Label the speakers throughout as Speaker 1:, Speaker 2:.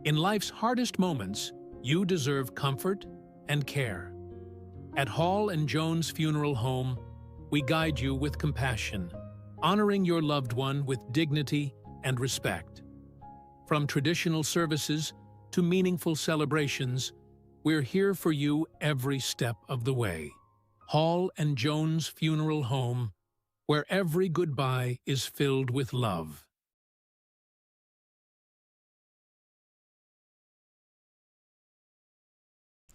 Speaker 1: In life's hardest moments, you deserve comfort and care. At Hall and Jones Funeral Home, we guide you with compassion, honoring your loved one with dignity and respect. From traditional services to meaningful celebrations, we're here for you every step of the way. Hall and Jones Funeral Home, where every goodbye is filled with love.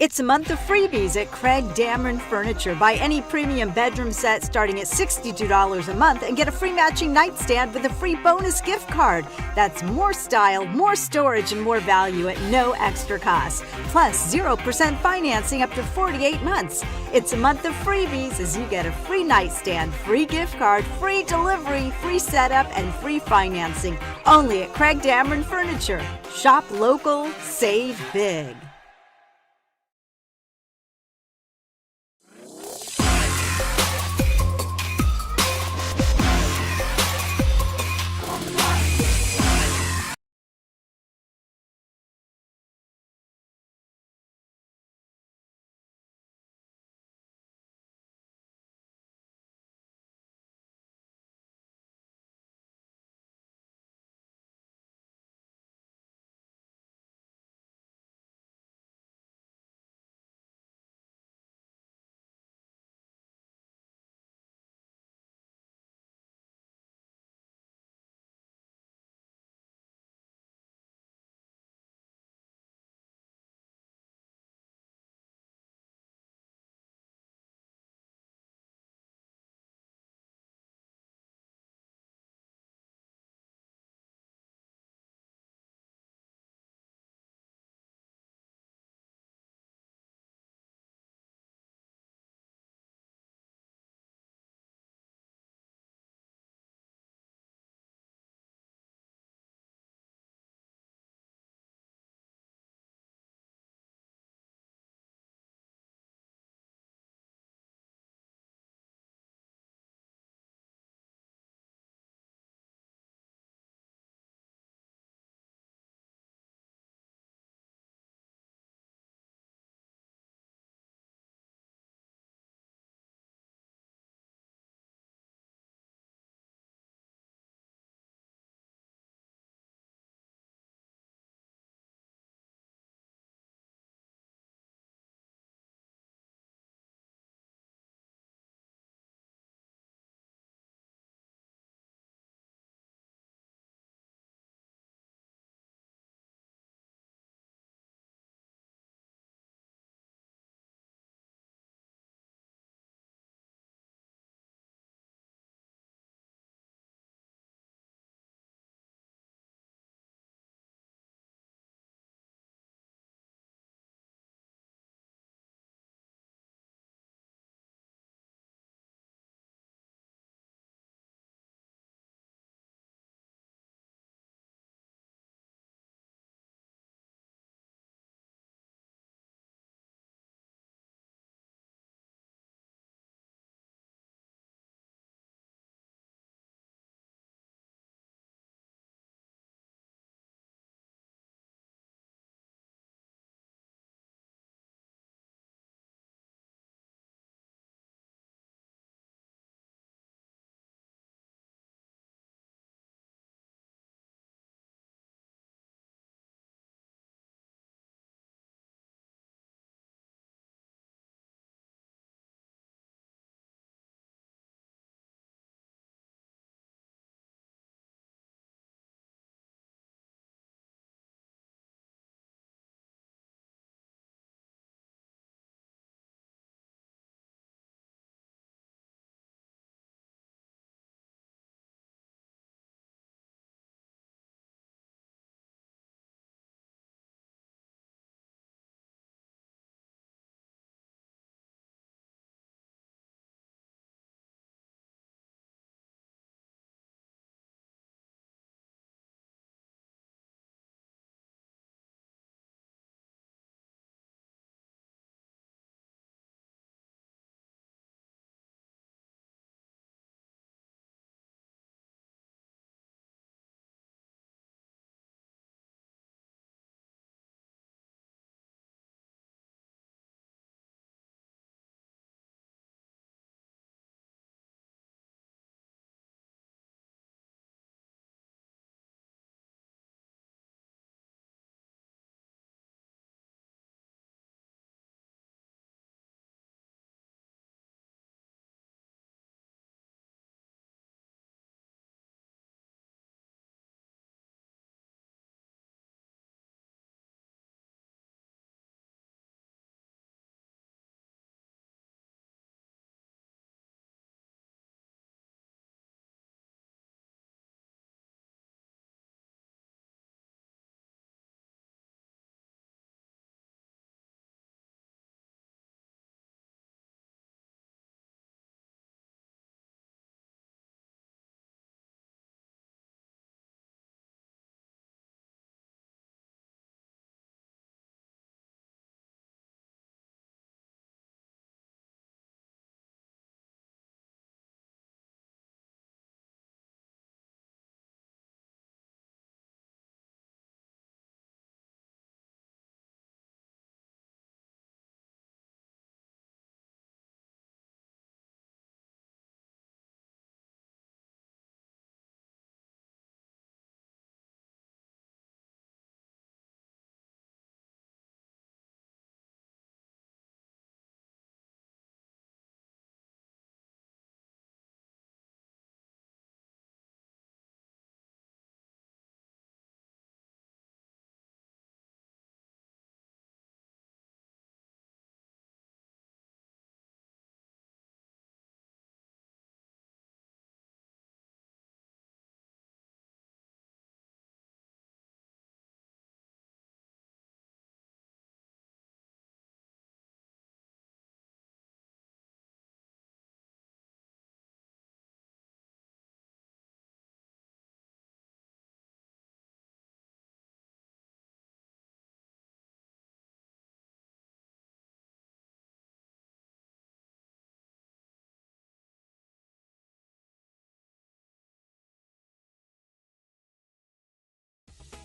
Speaker 2: It's a month of freebies at Craig Dameron Furniture. Buy any premium bedroom set starting at $62 a month and get a free matching nightstand with a free bonus gift card. That's more style, more storage, and more value at no extra cost. Plus 0% financing up to 48 months. It's a month of freebies as you get a free nightstand, free gift card, free delivery, free setup, and free financing. Only at Craig Dameron Furniture. Shop local, save big.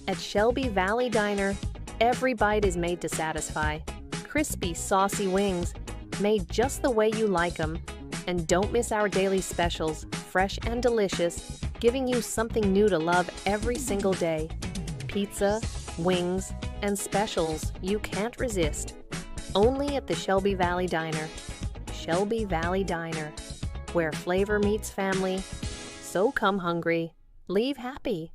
Speaker 3: At Shelby Valley Diner, every bite is made to satisfy. Crispy, saucy wings, made just the way you like them. And don't miss our daily specials, fresh and delicious, giving you something new to love every single day. Pizza, wings, and specials you can't resist. Only at the Shelby Valley Diner. Shelby Valley Diner, where flavor meets family. So come hungry, leave happy.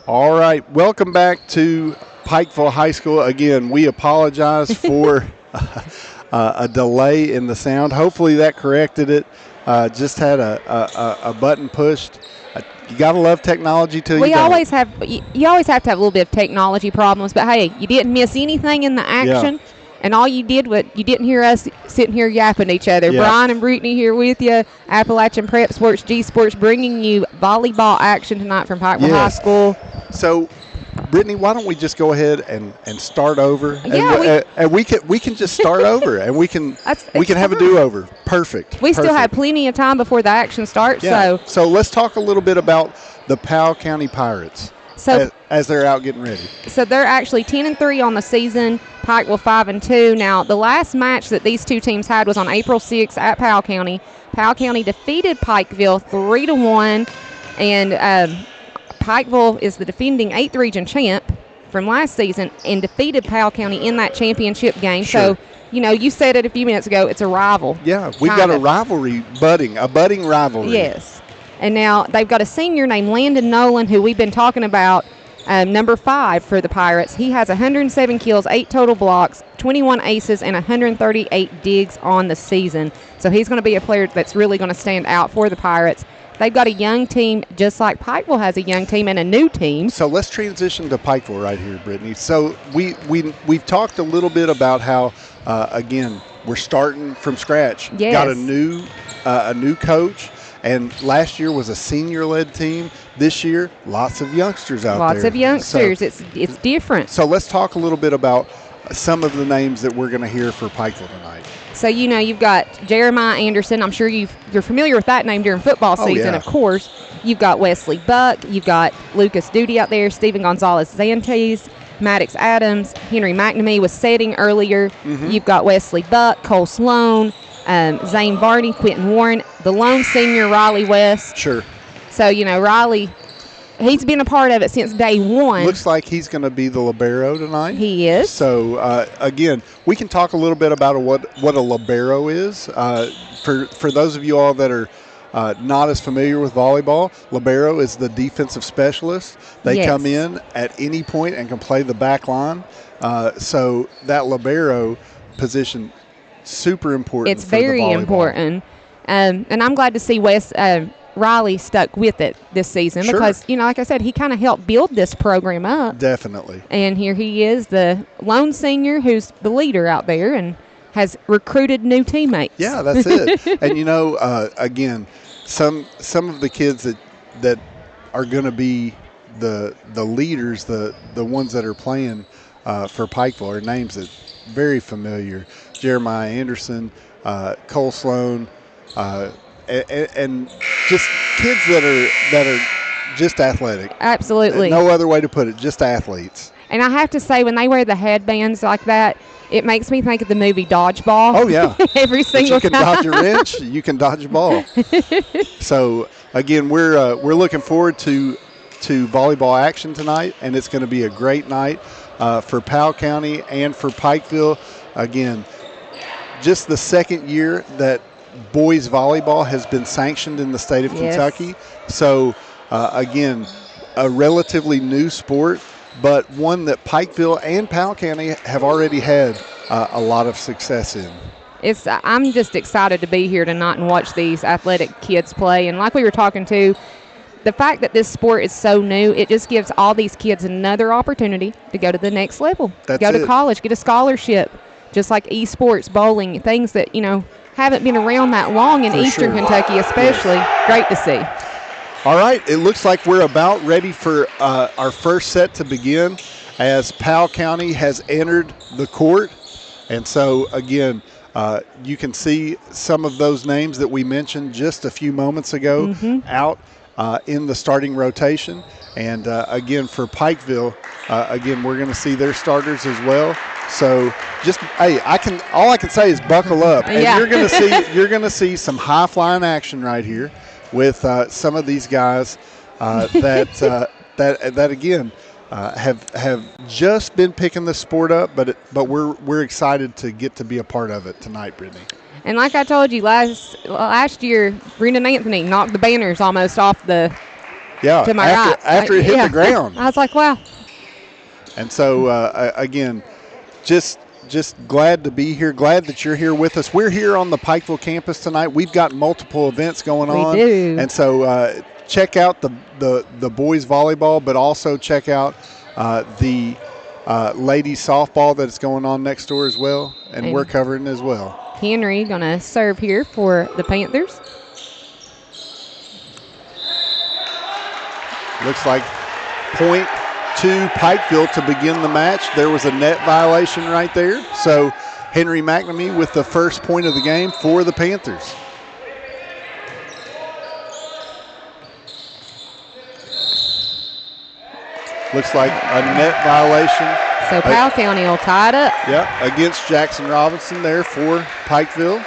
Speaker 4: All right, welcome back to Pikeville High School. Again, we apologize for a delay in the sound. Hopefully that corrected it. Just had a button pushed. You gotta love technology till you
Speaker 5: You always have to have a little bit of technology problems, but hey, you didn't miss anything in the action. Yeah. And all you did was you didn't hear us sitting here yapping to each other. Yep. Brian and Brittany here with you. Appalachian Prep Sports, G Sports, bringing you volleyball action tonight from Pikeville High School.
Speaker 4: So, Brittany, why don't we just go ahead and start over?
Speaker 5: Yeah,
Speaker 4: and we can just start over, and we can have a do-over. Perfect.
Speaker 5: We still have plenty of time before the action starts.
Speaker 4: Yeah. So let's talk a little bit about the Powell County Pirates.
Speaker 5: So
Speaker 4: as they're out getting ready.
Speaker 5: So they're actually 10-3 on the season. Pikeville 5-2. Now the last match that these two teams had was on April 6th at Powell County. Powell County defeated Pikeville 3-1, and Pikeville is the defending 8th region champ from last season and defeated Powell County in that championship game.
Speaker 4: Sure.
Speaker 5: So, you said it a few minutes ago. It's a rival.
Speaker 4: Yeah, we've got a rivalry a budding rivalry.
Speaker 5: Yes. And now they've got a senior named Landon Nolan, who we've been talking about, number 5 for the Pirates. He has 107 kills, 8 total blocks, 21 aces, and 138 digs on the season. So he's going to be a player that's really going to stand out for the Pirates. They've got a young team, just like Pikeville has a young team and a new team.
Speaker 4: So let's transition to Pikeville right here, Brittany. So we've talked a little bit about how, again, we're starting from scratch.
Speaker 5: Yes.
Speaker 4: Got a new coach. And last year was a senior-led team. This year, lots of youngsters out there.
Speaker 5: Lots of youngsters. So, it's different.
Speaker 4: So let's talk a little bit about some of the names that we're going to hear for Pikeville tonight.
Speaker 5: So, you've got Jeremiah Anderson. I'm sure you're familiar with that name during football season, of course. You've got Wesley Buck. You've got Lucas Duty out there, Stephen Gonzalez-Zantes, Maddox Adams, Henry McNamee was setting earlier. Mm-hmm. You've got Wesley Buck, Cole Sloan, Zane Barney, Quentin Warren, the lone senior, Riley West.
Speaker 4: Sure.
Speaker 5: So, Riley, he's been a part of it since day one.
Speaker 4: Looks like he's going to be the libero tonight.
Speaker 5: He is.
Speaker 4: So, again, we can talk a little bit about what a libero is. For those of you all that are not as familiar with volleyball, libero is the defensive specialist. They come in at any point and can play the back line. So that libero position, super important.
Speaker 5: It's very important. And I'm glad to see Riley stuck with it this season because, like I said, he kind of helped build this program up.
Speaker 4: Definitely.
Speaker 5: And here he is, the lone senior who's the leader out there and has recruited new teammates.
Speaker 4: Yeah, that's it. And, again, some of the kids that are going to be the leaders, the ones that are playing for Pikeville are names that very familiar. Jeremiah Anderson, Cole Sloan, and just kids that are just athletic.
Speaker 5: Absolutely.
Speaker 4: No other way to put it, just athletes.
Speaker 5: And I have to say, when they wear the headbands like that, it makes me think of the movie Dodgeball.
Speaker 4: Oh, yeah.
Speaker 5: Every single time.
Speaker 4: You can dodge a wrench, you can dodge a ball. So, again, we're looking forward to volleyball action tonight, and it's going to be a great night for Powell County and for Pikeville. Again, just the second year that boys volleyball has been sanctioned in the state of Kentucky. So, again, a relatively new sport, but one that Pikeville and Powell County have already had a lot of success in.
Speaker 5: I'm just excited to be here tonight and watch these athletic kids play. And like we were talking to, the fact that this sport is so new, it just gives all these kids another opportunity to go to the next level. Go to college, get a scholarship, just like esports, bowling, things that, haven't been around that long in Eastern Kentucky especially. Great to see.
Speaker 4: All right, it looks like we're about ready for our first set to begin as Powell County has entered the court. And so, again, you can see some of those names that we mentioned just a few moments ago out in the starting rotation. And, again, for Pikeville, again, we're going to see their starters as well. So just, hey, all I can say is buckle up. And you're going to see some high-flying action right here with some of these guys that again have just been picking the sport up, but we're excited to get to be a part of it tonight, Brittany.
Speaker 5: And like I told you last year, Brendan Anthony knocked the banners almost off to my right
Speaker 4: after it hit the ground.
Speaker 5: I was like, wow.
Speaker 4: And so again, just glad to be here. Glad that you're here with us. We're here on the Pikeville campus tonight. We've got multiple events going on.
Speaker 5: We do.
Speaker 4: And so check out the boys volleyball, but also check out the ladies softball that's going on next door as well. And we're covering as well.
Speaker 5: Henry going to serve here for the Panthers.
Speaker 4: Looks like point to Pikeville to begin the match. There was a net violation right there. So Henry McNamee with the first point of the game for the Panthers. Looks like a net violation.
Speaker 5: So Powell County will tie it up.
Speaker 4: Yeah, against Jackson Robinson there for Pikeville.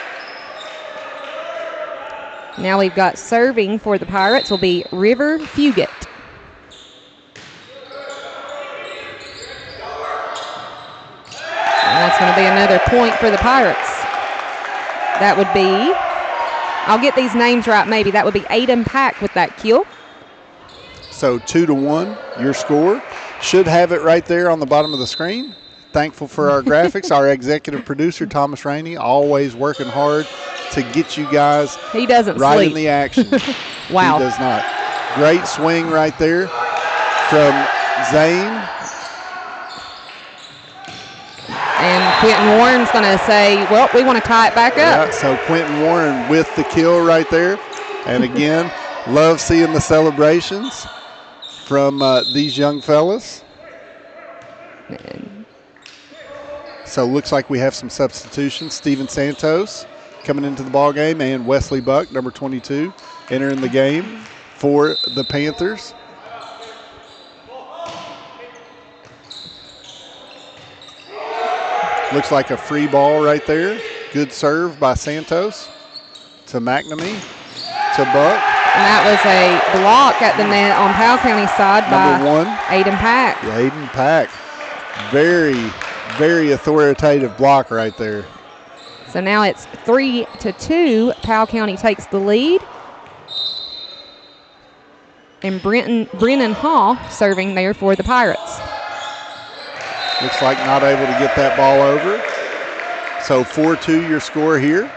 Speaker 5: Now we've got serving for the Pirates will be River Fugate. And that's going to be another point for the Pirates. That would be, I'll get these names right maybe, that would be Aiden Pack with that kill.
Speaker 4: So 2-1, your score. Should have it right there on the bottom of the screen. Thankful for our graphics. Our executive producer, Thomas Rainey, always working hard to get you guys
Speaker 5: he doesn't
Speaker 4: right
Speaker 5: sleep.
Speaker 4: In the action.
Speaker 5: Wow.
Speaker 4: He does not. Great swing right there from Zane.
Speaker 5: And Quentin Warren's going to say, well, we want to tie it back up.
Speaker 4: Yeah, so Quentin Warren with the kill right there. And again, love seeing the celebrations from these young fellas. So looks like we have some substitutions. Steven Santos coming into the ball game, and Wesley Buck, number 22, entering the game for the Panthers. Looks like a free ball right there. Good serve by Santos to McNamee to Buck.
Speaker 5: And that was a block at the net on Powell County side by
Speaker 4: number 1,
Speaker 5: Aiden Pack.
Speaker 4: Aiden Pack. Very, very authoritative block right there.
Speaker 5: So now it's 3-2. Powell County takes the lead. And Brennan Hall serving there for the Pirates.
Speaker 4: Looks like not able to get that ball over. So 4-2 your score here.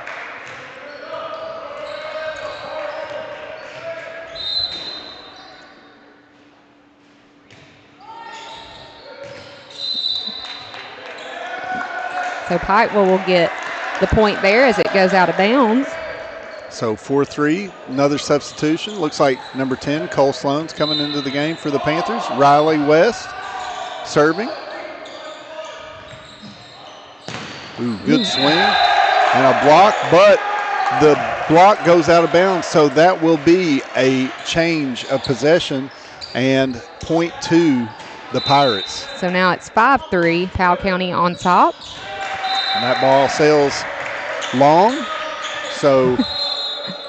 Speaker 5: So Pikeville will get the point there as it goes out of bounds.
Speaker 4: So 4-3, another substitution. Looks like number 10, Cole Sloan's coming into the game for the Panthers. Riley West serving. Ooh, good swing and a block, but the block goes out of bounds, so that will be a change of possession and point to the Pirates.
Speaker 5: So now it's 5-3, Powell County on top.
Speaker 4: And that ball sails long. So,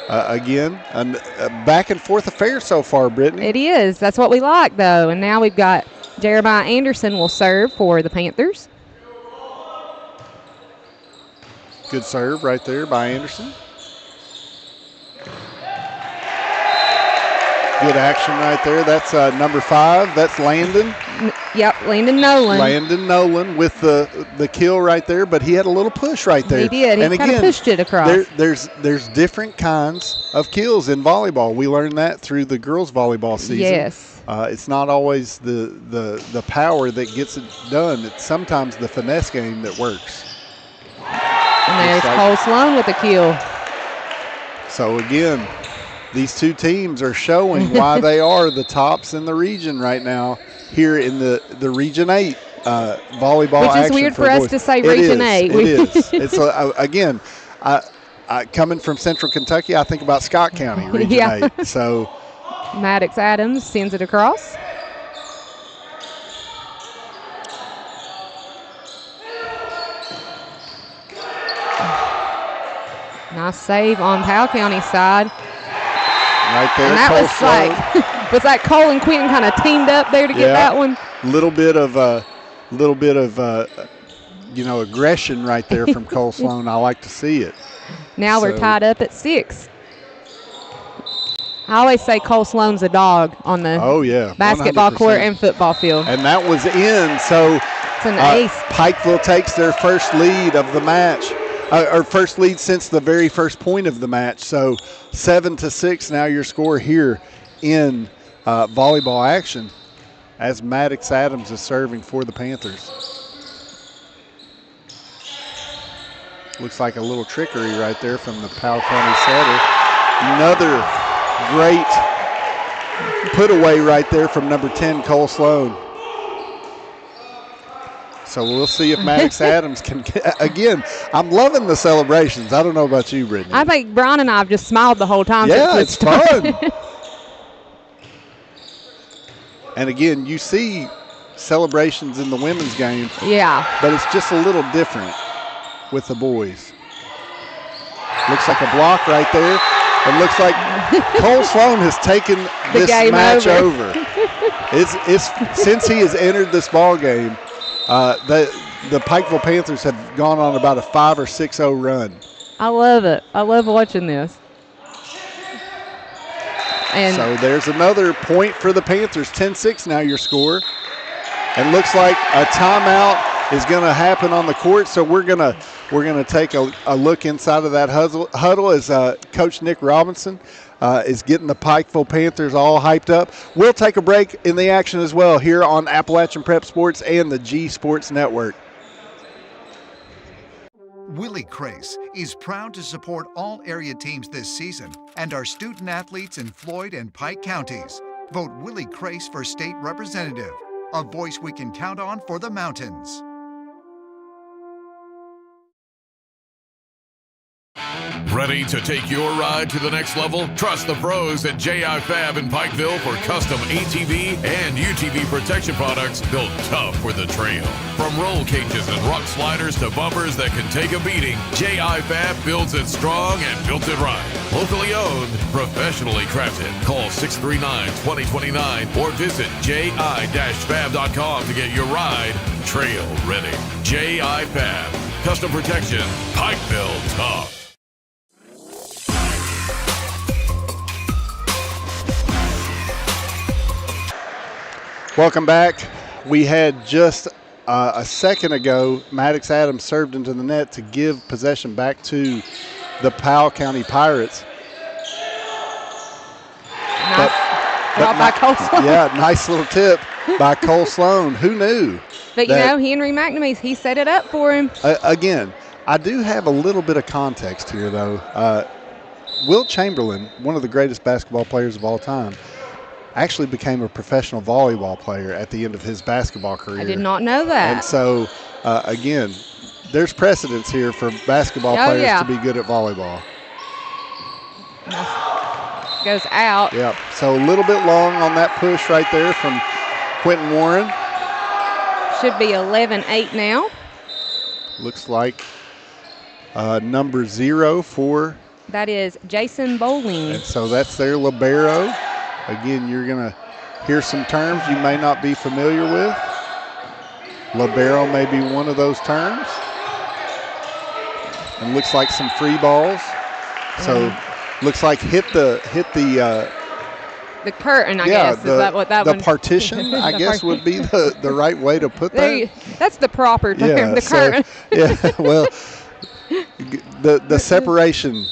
Speaker 4: again, a back and forth affair so far, Brittany.
Speaker 5: It is. That's what we like, though. And now we've got Jeremiah Anderson will serve for the Panthers.
Speaker 4: Good serve right there by Anderson. Good action right there. That's number 5. That's Landon.
Speaker 5: Yep, Landon Nolan.
Speaker 4: Landon Nolan with the kill right there, but he had a little push right there.
Speaker 5: He did. He kind of pushed it across.
Speaker 4: There's different kinds of kills in volleyball. We learned that through the girls' volleyball season.
Speaker 5: Yes.
Speaker 4: It's not always the power that gets it done. It's sometimes the finesse game that works.
Speaker 5: And there's Cole Sloan with the kill.
Speaker 4: So again, these two teams are showing why they are the tops in the region right now here in the Region 8 volleyball action.
Speaker 5: Which is weird for us to say Region 8.
Speaker 4: It is. It's again, coming from Central Kentucky, I think about Scott County, Region 8. So
Speaker 5: Maddox Adams sends it across. Nice save on Powell County side.
Speaker 4: Right there,
Speaker 5: and that
Speaker 4: Cole
Speaker 5: was like Cole and Quentin kind of teamed up there to get that one.
Speaker 4: Little bit of aggression right there from Cole Sloan. I like to see it.
Speaker 5: Now we're tied up at 6. I always say Cole Sloan's a dog on the basketball 100%. Court and football field.
Speaker 4: And that was in, so
Speaker 5: it's an ace.
Speaker 4: Pikeville takes their first lead of the match, or first lead since the very first point of the match. So 7-6 now your score here in volleyball action as Maddox Adams is serving for the Panthers. Looks like a little trickery right there from the Powell County setter. Another great put away right there from number 10, Cole Sloan. So we'll see if Maddox Adams can get, again, I'm loving the celebrations. I don't know about you, Brittany.
Speaker 5: I think Brian and I have just smiled the whole time.
Speaker 4: Yeah, it's fun. And again, you see celebrations in the women's game.
Speaker 5: Yeah.
Speaker 4: But it's just a little different with the boys. Looks like a block right there. It looks like Cole Sloan has taken this match over. It's since he has entered this ball game, the Pikeville Panthers have gone on about a 5 or 6-0 run.
Speaker 5: I love it. I love watching this. And
Speaker 4: so there's another point for the Panthers. 10-6 now your score. And looks like a timeout is going to happen on the court, so we're gonna take a look inside of that huddle as Coach Nick Robinson is getting the Pikeville Panthers all hyped up. We'll take a break in the action as well here on Appalachian Prep Sports and the G Sports Network.
Speaker 6: Willie Crace is proud to support all area teams this season and our student athletes in Floyd and Pike counties. Vote Willie Crace for state representative, a voice we can count on for the mountains.
Speaker 7: Ready to take your ride to the next level? Trust the pros at J.I. Fab in Pikeville for custom ATV and UTV protection products built tough for the trail. From roll cages and rock sliders to bumpers that can take a beating, J.I. Fab builds it strong and built it right. Locally owned, professionally crafted. Call 639-2029 or visit ji-fab.com to get your ride trail ready. J.I. Fab. Custom protection. Pikeville tough.
Speaker 4: Welcome back. We had just a second ago, Maddox Adams served into the net to give possession back to the Powell County Pirates.
Speaker 5: By Cole Sloan.
Speaker 4: Yeah, nice little tip by Cole Sloan. Who knew?
Speaker 5: But, Henry McNamee, he set it up for him.
Speaker 4: Again, I do have a little bit of context here, though. Wilt Chamberlain, one of the greatest basketball players of all time, actually became a professional volleyball player at the end of his basketball career.
Speaker 5: I did not know that.
Speaker 4: And so, again, there's precedence here for basketball players to be good at volleyball.
Speaker 5: Goes out.
Speaker 4: Yep. So a little bit long on that push right there from Quentin Warren.
Speaker 5: Should be 11-8 now.
Speaker 4: Looks like number 0 for.
Speaker 5: That is Jason Bowling.
Speaker 4: And so that's their libero. Again, you're going to hear some terms you may not be familiar with. Libero may be one of those terms. And looks like some free balls. So looks like hit the
Speaker 5: curtain, I guess. Is that what that
Speaker 4: the
Speaker 5: one?
Speaker 4: The partition, I guess, would be the right way to put that.
Speaker 5: That's the proper term, the curtain.
Speaker 4: Well, the separation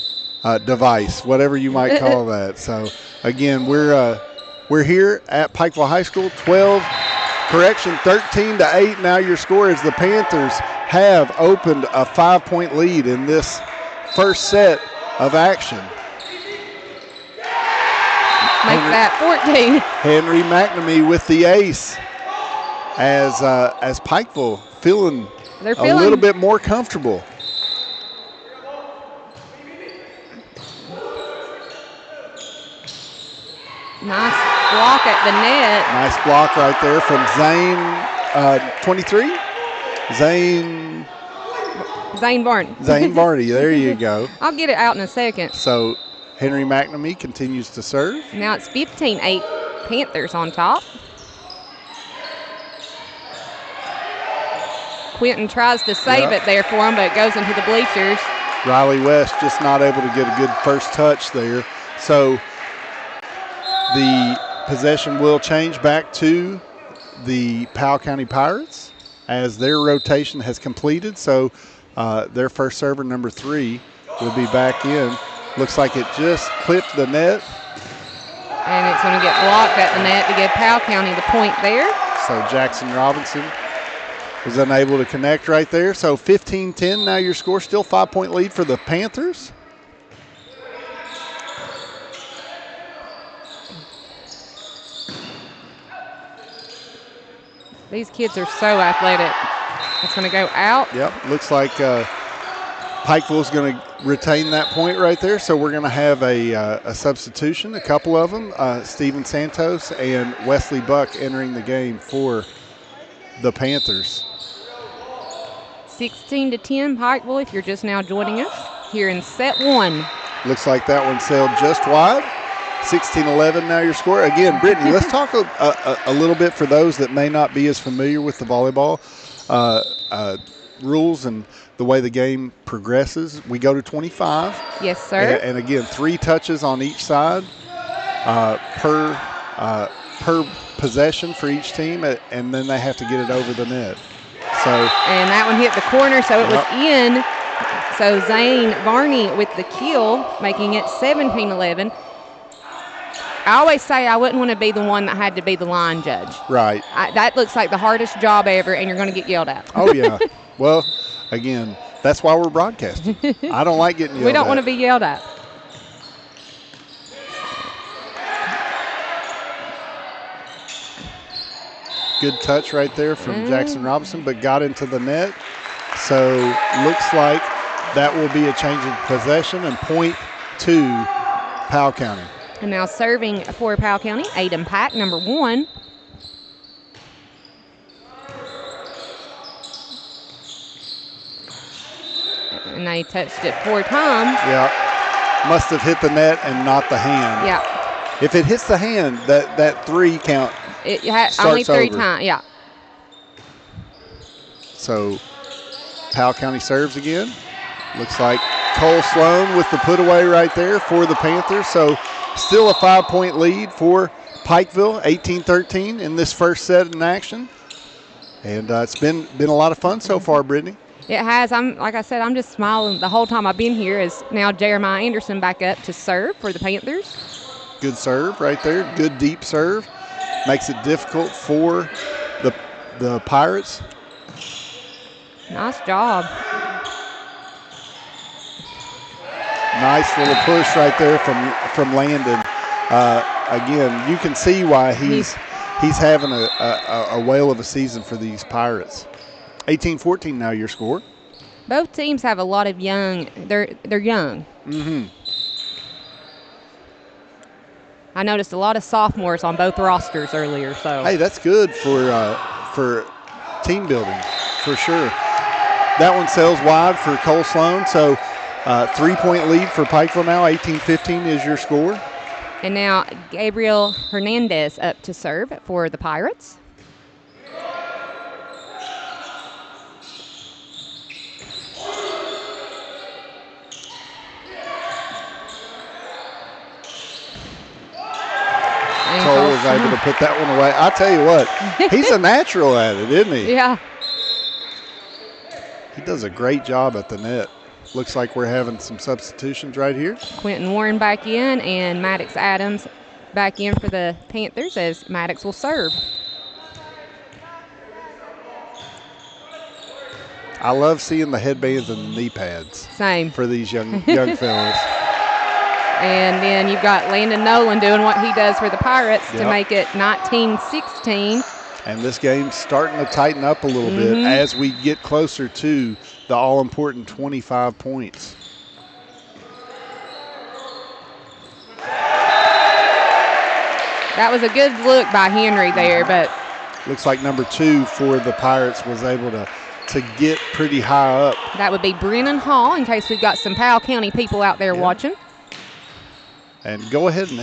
Speaker 4: device, whatever you might call that. So, again, we're here at Pikeville High School, 13-8 now your score as the Panthers have opened a 5-point lead in this first set of action.
Speaker 5: that, 14.
Speaker 4: Henry McNamee with the ace as Pikeville feeling a little bit more comfortable.
Speaker 5: Nice block at the net.
Speaker 4: Nice block right there from Zane, 23. Zane
Speaker 5: Varney.
Speaker 4: Zane Varney, there you go.
Speaker 5: I'll get it out in a second.
Speaker 4: So Henry McNamee continues to serve.
Speaker 5: Now it's 15-8 Panthers on top. Quentin tries to save it there for him, but it goes into the bleachers.
Speaker 4: Riley West just not able to get a good first touch there. So the possession will change back to the Powell County Pirates as their rotation has completed. So their first server, number 3, will be back in. Looks like it just clipped the net.
Speaker 5: And it's going to get blocked at the net to give Powell County the point there.
Speaker 4: So Jackson Robinson was unable to connect right there. So 15-10 now your score. Still 5-point lead for the Panthers.
Speaker 5: These kids are so athletic. It's going to go out.
Speaker 4: Yep, looks like Pikeville's going to retain that point right there. So we're going to have a substitution, a couple of them. Steven Santos and Wesley Buck entering the game for the Panthers.
Speaker 5: 16-10 Pikeville if you're just now joining us here in set 1.
Speaker 4: Looks like that one sailed just wide. 16-11 now your score. Again, Brittany, let's talk a little bit for those that may not be as familiar with the volleyball rules and the way the game progresses. We go to 25.
Speaker 5: Yes, sir.
Speaker 4: And again, 3 touches on each side per possession for each team, and then they have to get it over the net. So,
Speaker 5: and that one hit the corner, so it was in. So Zane Varney with the kill, making it 17-11. I always say I wouldn't want to be the one that had to be the line judge.
Speaker 4: Right.
Speaker 5: That looks like the hardest job ever, and you're going to get yelled at.
Speaker 4: Oh, yeah. Well, again, that's why we're broadcasting. I don't like getting yelled at.
Speaker 5: We don't want to be yelled at.
Speaker 4: Good touch right there from Jackson Robinson, but got into the net. So looks like that will be a change of possession and point to Powell County.
Speaker 5: And now serving for Powell County, Aiden Pack, number 1. And they touched it 4 times.
Speaker 4: Yeah, must have hit the net and not the hand.
Speaker 5: Yeah.
Speaker 4: If it hits the hand, that 3 count starts
Speaker 5: only 3
Speaker 4: over.
Speaker 5: times, yeah.
Speaker 4: So Powell County serves again. Looks like Cole Sloan with the put away right there for the Panthers. So still a 5-point lead for Pikeville, 18-13 in this first set in action. And it's been a lot of fun so far, Brittany.
Speaker 5: It has. Like I said, I'm just smiling the whole time I've been here. Is now Jeremiah Anderson back up to serve for the Panthers.
Speaker 4: Good serve right there. Good deep serve. Makes it difficult for the Pirates.
Speaker 5: Nice job.
Speaker 4: Nice little push right there from Landon. Again, you can see why he's having a whale of a season for these Pirates. 18-14 now your score.
Speaker 5: Both teams have a lot of young. They're young.
Speaker 4: Mm-hmm.
Speaker 5: I noticed a lot of sophomores on both rosters earlier. So
Speaker 4: hey, that's good for team building for sure. That one sails wide for Cole Sloan. So 3-point lead for Pikeville now. 18-15 is your score.
Speaker 5: And now Gabriel Hernandez up to serve for the Pirates.
Speaker 4: Cole was able to put that one away. I tell you what, he's a natural at it, isn't he?
Speaker 5: Yeah.
Speaker 4: He does a great job at the net. Looks like we're having some substitutions right here.
Speaker 5: Quentin Warren back in and Maddox Adams back in for the Panthers as Maddox will serve.
Speaker 4: I love seeing the headbands and the knee pads.
Speaker 5: Same.
Speaker 4: For these young fellas.
Speaker 5: And then you've got Landon Nolan doing what he does for the Pirates to make it 19-16.
Speaker 4: And this game's starting to tighten up a little bit as we get closer to the all-important 25 points.
Speaker 5: That was a good look by Henry there, but
Speaker 4: looks like number 2 for the Pirates was able to get pretty high up.
Speaker 5: That would be Brennan Hall, in case we've got some Powell County people out there watching.
Speaker 4: And go ahead and,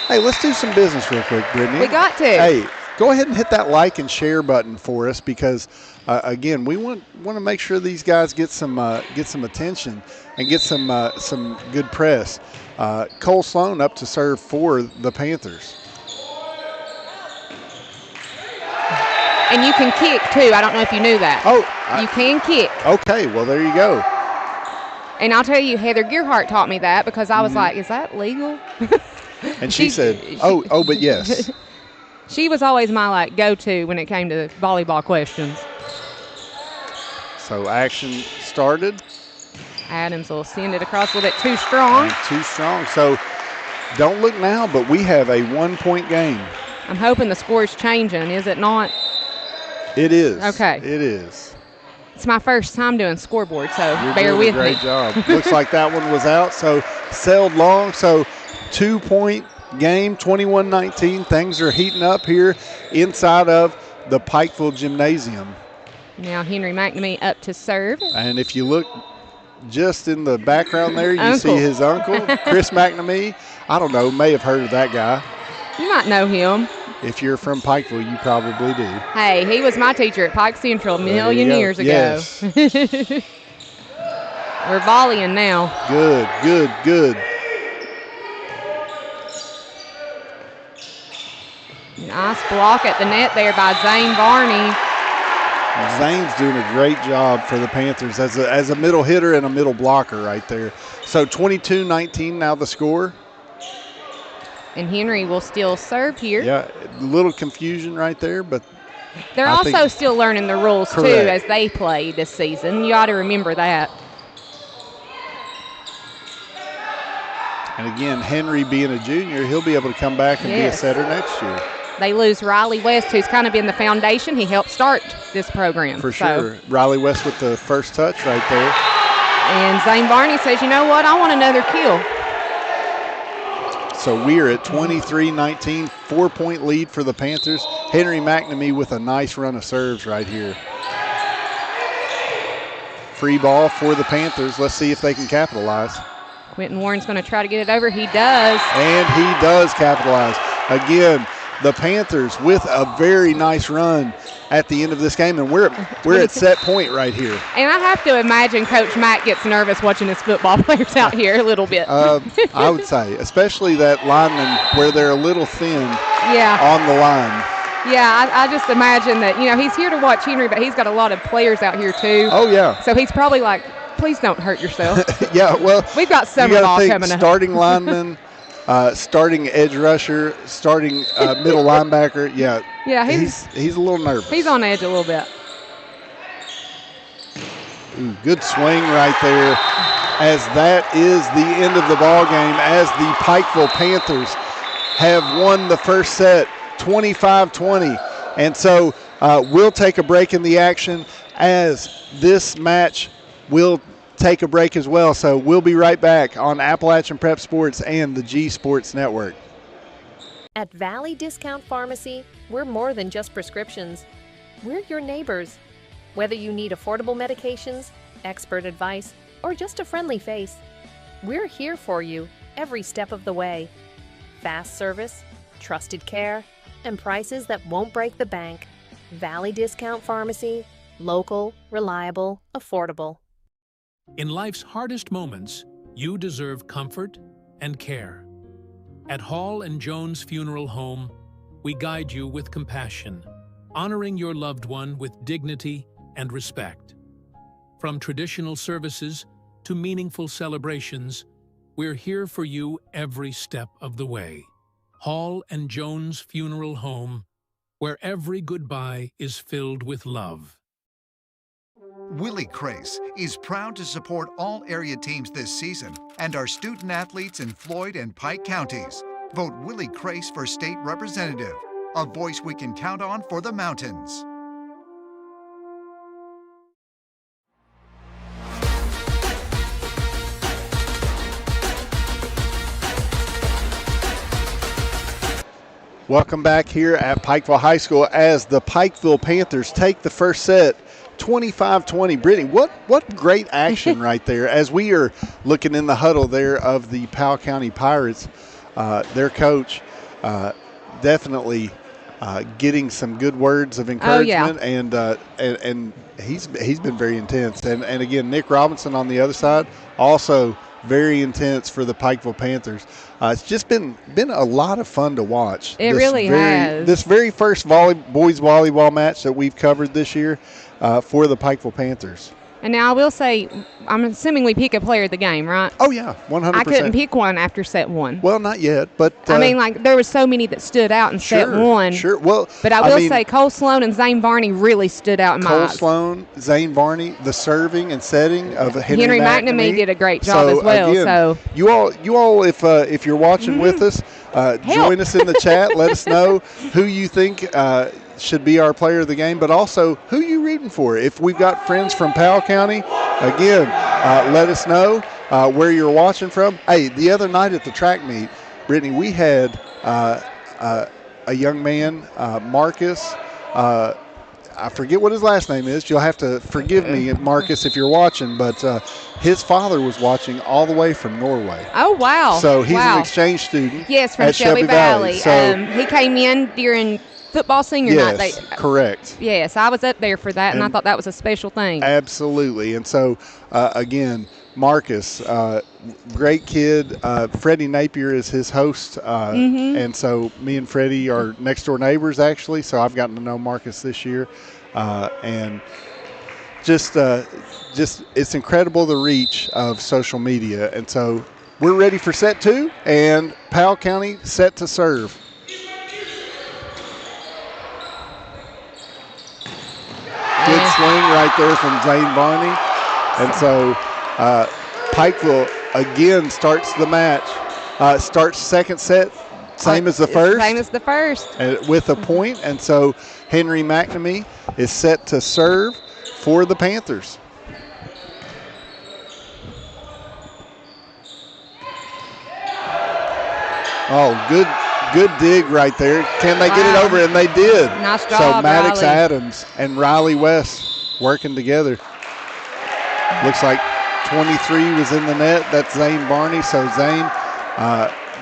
Speaker 4: hey, let's do some business real quick, Brittany.
Speaker 5: We got to.
Speaker 4: Hey, go ahead and hit that like and share button for us because, again, we want to make sure these guys get some attention and get some good press. Cole Sloan up to serve for the Panthers.
Speaker 5: And you can kick, too. I don't know if you knew that.
Speaker 4: Oh.
Speaker 5: You can kick.
Speaker 4: Okay, well, there you go.
Speaker 5: And I'll tell you, Heather Gearhart taught me that because I was like, is that legal?
Speaker 4: And she said, oh, but yes.
Speaker 5: She was always my, go-to when it came to volleyball questions.
Speaker 4: So action started.
Speaker 5: Adams will send it across a little bit too strong.
Speaker 4: And too strong. So don't look now, but we have a 1-point game.
Speaker 5: I'm hoping the score is changing, is it not?
Speaker 4: It is.
Speaker 5: Okay.
Speaker 4: It is.
Speaker 5: It's my first time doing scoreboard, so
Speaker 4: You're
Speaker 5: bear
Speaker 4: doing
Speaker 5: with
Speaker 4: a great
Speaker 5: me.
Speaker 4: job. Looks like that one was out, so sailed long. So 2-point game, 21-19. Things are heating up here inside of the Pikeville Gymnasium.
Speaker 5: Now Henry McNamee up to serve.
Speaker 4: And if you look just in the background there, you see his uncle, Chris McNamee. I don't know, may have heard of that guy.
Speaker 5: You might know him.
Speaker 4: If you're from Pikeville, you probably do.
Speaker 5: Hey, he was my teacher at Pike Central a million years ago.
Speaker 4: Yes.
Speaker 5: We're volleying now.
Speaker 4: Good, good, good.
Speaker 5: Nice block at the net there by Zane Varney.
Speaker 4: Zane's doing a great job for the Panthers as a middle hitter and a middle blocker right there. So 22-19 now the score.
Speaker 5: And Henry will still serve here.
Speaker 4: Yeah, a little confusion right there, but
Speaker 5: they're also still learning the rules, too, as they play this season. You ought to remember that.
Speaker 4: And again, Henry being a junior, he'll be able to come back and be a setter next year.
Speaker 5: They lose Riley West, who's kind of been the foundation. He helped start this program.
Speaker 4: For sure. Riley West with the first touch right there.
Speaker 5: And Zane Varney says, you know what, I want another kill.
Speaker 4: So we're at 23-19, 4-point lead for the Panthers. Henry McNamee with a nice run of serves right here. Free ball for the Panthers. Let's see if they can capitalize.
Speaker 5: Quentin Warren's going to try to get it over. He does.
Speaker 4: And he does capitalize. Again, the Panthers with a very nice run at the end of this game, and we're at set point right here.
Speaker 5: And I have to imagine Coach Mack gets nervous watching his football players out here a little bit.
Speaker 4: I would say, especially that lineman where they're a little thin on the line.
Speaker 5: Yeah, I just imagine that, he's here to watch Henry, but he's got a lot of players out here too.
Speaker 4: Oh, yeah.
Speaker 5: So he's probably like, please don't hurt yourself.
Speaker 4: Yeah, well,
Speaker 5: we've got summer ball coming up.
Speaker 4: Starting lineman, starting edge rusher, starting middle linebacker. Yeah, he's a little nervous.
Speaker 5: He's on edge a little bit.
Speaker 4: Ooh, good swing right there, as that is the end of the ball game, as the Pikeville Panthers have won the first set 25-20. And so we'll take a break in the action, as this match will take a break as well. So we'll be right back on Appalachian Prep Sports and the G Sports Network.
Speaker 3: At Valley Discount Pharmacy, we're more than just prescriptions. We're your neighbors. Whether you need affordable medications, expert advice, or just a friendly face, we're here for you every step of the way. Fast service, trusted care, and prices that won't break the bank. Valley Discount Pharmacy, local, reliable, affordable.
Speaker 1: In life's hardest moments, you deserve comfort and care. At Hall and Jones Funeral Home, we guide you with compassion, honoring your loved one with dignity and respect. From traditional services to meaningful celebrations, we're here for you every step of the way. Hall and Jones Funeral Home, where every goodbye is filled with love.
Speaker 6: Willie Crace is proud to support all area teams this season and our student athletes in Floyd and Pike counties. Vote Willie Crace for state representative, a voice we can count on for the mountains.
Speaker 4: Welcome back here at Pikeville High School as the Pikeville Panthers take the first set 25-20. Brittany, what great action right there as we are looking in the huddle there of the Powell County Pirates. Their coach definitely getting some good words of encouragement, and he's been very intense. And again, Nick Robinson on the other side also very intense for the Pikeville Panthers. It's just been a lot of fun to watch.
Speaker 5: It really has.
Speaker 4: This very first boys volleyball match that we've covered this year for the Pikeville Panthers.
Speaker 5: And now I will say, I'm assuming we pick a player of the game, right?
Speaker 4: Oh, yeah, 100%.
Speaker 5: I couldn't pick one after set one.
Speaker 4: Well, not yet, but
Speaker 5: I mean, like, there was so many that stood out in set one.
Speaker 4: Sure, well,
Speaker 5: but I will say Cole Sloan and Zane Varney really stood out in my eyes.
Speaker 4: Cole Sloan, Zane Varney, the serving and setting of Henry
Speaker 5: McNamee did a great job as well.
Speaker 4: Again,
Speaker 5: so
Speaker 4: you all, if you're watching with us, join us in the chat. Let us know who you think should be our player of the game, but also who you rooting for. If we've got friends from Powell County, again, let us know where you're watching from. Hey, the other night at the track meet, Brittany, we had a young man, Marcus. I forget what his last name is. You'll have to forgive me, Marcus, if you're watching, but his father was watching all the way from Norway.
Speaker 5: Oh, wow.
Speaker 4: So he's an exchange student.
Speaker 5: Yes, from Shelby Valley. So he came in during football senior night.
Speaker 4: Correct.
Speaker 5: Yes, I was up there for that, and I thought that was a special thing.
Speaker 4: Absolutely. And so, again, Marcus, great kid. Freddie Napier is his host, and so me and Freddie are next-door neighbors, actually, so I've gotten to know Marcus this year. And just it's incredible the reach of social media. And so we're ready for set two, and Powell County set to serve. Good swing right there from Zane Varney. And so Pikeville again starts the match, starts second set, same as the first.
Speaker 5: Same as the first.
Speaker 4: With a point. And so Henry McNamee is set to serve for the Panthers. Oh, good dig right there. Can they get it over? And they did.
Speaker 5: Nice job,
Speaker 4: So Maddox
Speaker 5: Riley.
Speaker 4: Adams and Riley West working together. Looks like 23 was in the net. That's Zane Varney. So Zane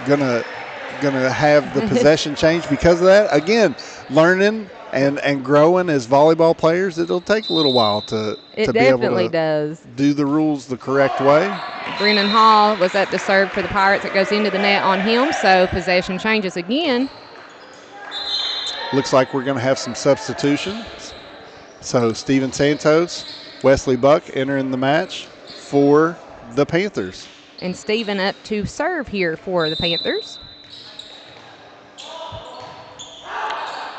Speaker 4: gonna have the possession change because of that. Again, learning and growing as volleyball players, it'll take a little while to be able to do the rules the correct way.
Speaker 5: Brennan Hall was up to serve for the Pirates. It goes into the net on him, so possession changes again.
Speaker 4: Looks like we're going to have some substitutions. So Steven Santos, Wesley Buck entering the match for the Panthers.
Speaker 5: And Steven up to serve here for the Panthers.